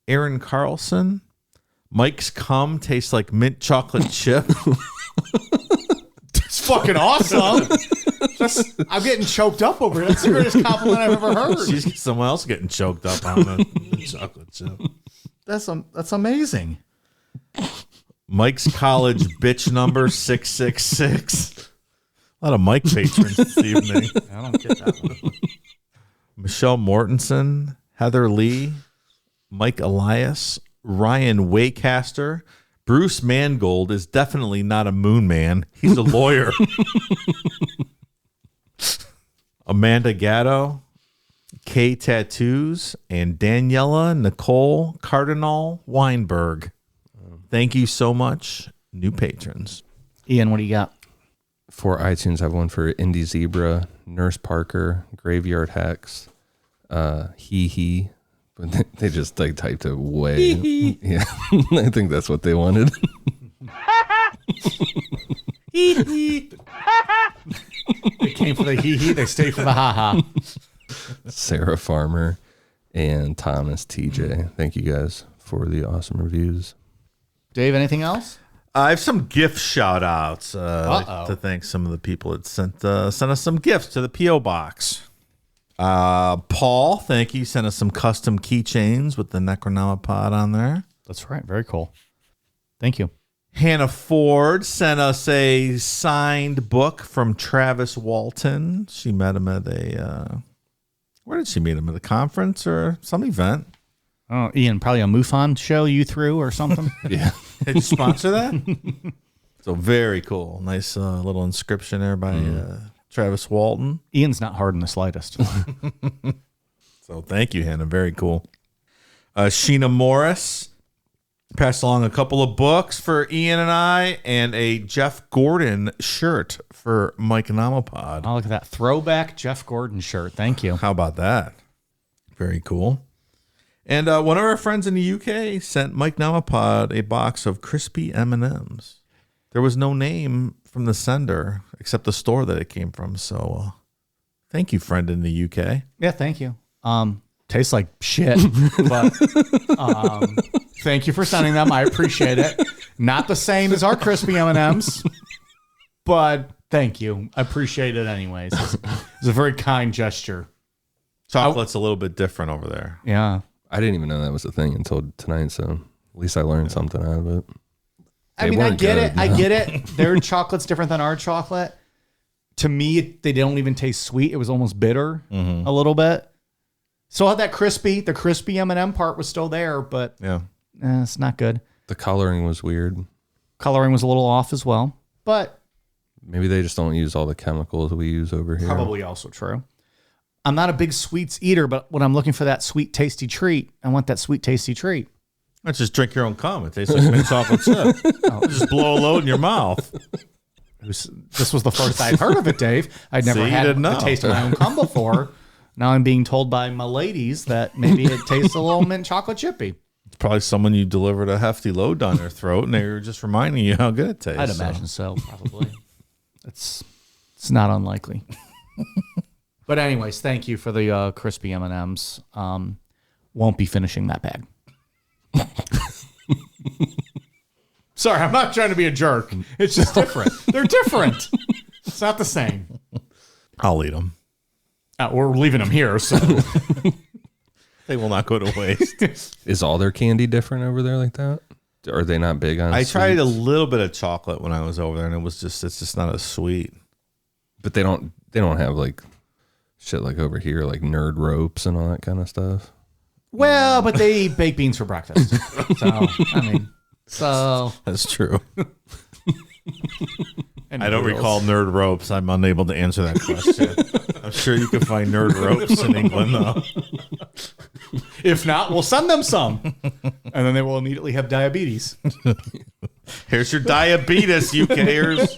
Speaker 3: Aaron Carlson, Mike's cum tastes like mint chocolate chip.
Speaker 1: It's fucking awesome. I'm getting choked up over it. That's the greatest compliment I've ever heard.
Speaker 3: She's someone else getting choked up on the chocolate chip.
Speaker 1: That's amazing.
Speaker 3: Mike's college bitch number 666. A lot of Mike patrons this evening.
Speaker 1: I don't get that one.
Speaker 3: Michelle Mortensen, Heather Lee, Mike Elias, Ryan Waycaster. Bruce Mangold is definitely not a moon man. He's a lawyer. Amanda Gatto, Kay Tattoos, and Daniela Nicole Cardinal Weinberg. Thank you so much, new patrons.
Speaker 1: Ian, what do you got?
Speaker 2: For iTunes, I have one for Indy Zebra, Nurse Parker, Graveyard Hex, He. But they just like typed it way. Yeah, I think that's what they wanted.
Speaker 1: They came for the hee-hee, they stayed for the ha-ha.
Speaker 2: Sarah Farmer and Thomas TJ. Thank you guys for the awesome reviews.
Speaker 1: Dave, anything else?
Speaker 3: I have some gift shout outs to thank some of the people that sent us some gifts to the P.O. Box. Paul, thank you. Sent us some custom keychains with the Necronomicon on there.
Speaker 1: That's right. Very cool. Thank you.
Speaker 3: Hannah Ford sent us a signed book from Travis Walton. She met him at where did she meet him? At a conference or some event?
Speaker 1: Oh, Ian, probably a MUFON show you threw or something.
Speaker 2: Yeah.
Speaker 3: Did you sponsor that? So very cool. Nice little inscription there by Travis Walton.
Speaker 1: Ian's not hard in the slightest.
Speaker 3: So thank you, Hannah. Very cool. Sheena Morris passed along a couple of books for Ian and I and a Jeff Gordon shirt for Mike Nomopod.
Speaker 1: Oh, look at that throwback Jeff Gordon shirt. Thank you.
Speaker 3: How about that? Very cool. And one of our friends in the UK sent Mike Nomopod a box of crispy M&Ms. There was no name from the sender except the store that it came from. So thank you, friend in the UK.
Speaker 1: Yeah, thank you. Tastes like shit, but thank you for sending them. I appreciate it. Not the same as our crispy M&Ms, but thank you. I appreciate it anyways. It's a very kind gesture.
Speaker 3: Chocolate's a little bit different over there.
Speaker 1: Yeah.
Speaker 2: I didn't even know that was a thing until tonight, so at least I learned something out of it.
Speaker 1: I mean, I get it. I get it. Their chocolate's different than our chocolate. To me, they don't even taste sweet. It was almost bitter a little bit. So had that the crispy M&M part was still there, but
Speaker 3: Yeah.
Speaker 1: it's not good.
Speaker 2: The coloring was weird.
Speaker 1: Coloring was a little off as well, but
Speaker 2: Maybe they just don't use all the chemicals we use over here.
Speaker 1: probably also true. I'm not a big sweets eater, but when I'm looking for that sweet, tasty treat, I want that sweet, tasty treat.
Speaker 3: Let's just drink your own cum. It tastes like mint chocolate chip. Just blow a load in your mouth.
Speaker 1: This was the first I'd heard of it, Dave. I'd never
Speaker 3: See, you
Speaker 1: had
Speaker 3: didn't
Speaker 1: the
Speaker 3: know.
Speaker 1: taste of my own cum before. Now I'm being told by my ladies that maybe it tastes a little mint chocolate chippy.
Speaker 3: It's probably someone you delivered a hefty load down their throat, and they were just reminding you how good it tastes.
Speaker 1: I'd imagine so, probably. It's not unlikely. But anyways, thank you for the crispy M&Ms. Won't be finishing that bag. Sorry, I'm not trying to be a jerk. It's just different. They're different. It's not the same.
Speaker 3: I'll eat them.
Speaker 1: We're leaving them here, so
Speaker 3: They will not go to waste.
Speaker 2: Is all their candy different over there like that? Are they not big on
Speaker 3: I tried a
Speaker 2: sweets?
Speaker 3: little bit of chocolate when I was over there, and it's just not as sweet.
Speaker 2: But they don't have like shit like over here, like nerd ropes and all that kind of stuff.
Speaker 1: well, but they eat baked beans for breakfast. So
Speaker 3: That's true.
Speaker 1: and
Speaker 3: I don't
Speaker 1: noodles.
Speaker 3: recall nerd ropes. I'm unable to answer that question. I'm sure you can find nerd ropes in England, though.
Speaker 1: If not, we'll send them some. And then they will immediately have diabetes.
Speaker 3: Here's your diabetes, UKers.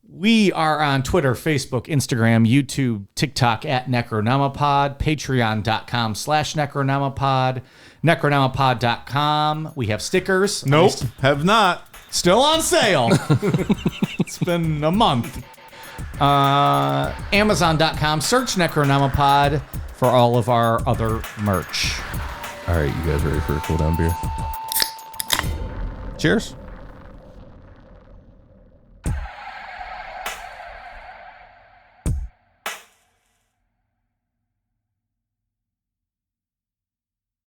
Speaker 1: We are on Twitter, Facebook, Instagram, YouTube, TikTok at Necronomipod, patreon.com/Necronomipod, necronomipod.com. We have stickers.
Speaker 3: Nope, have not.
Speaker 1: Still on sale. It's been a month. Amazon.com, search Necronomipod for all of our other merch.
Speaker 2: All right, you guys ready for a cool down beer?
Speaker 3: Cheers.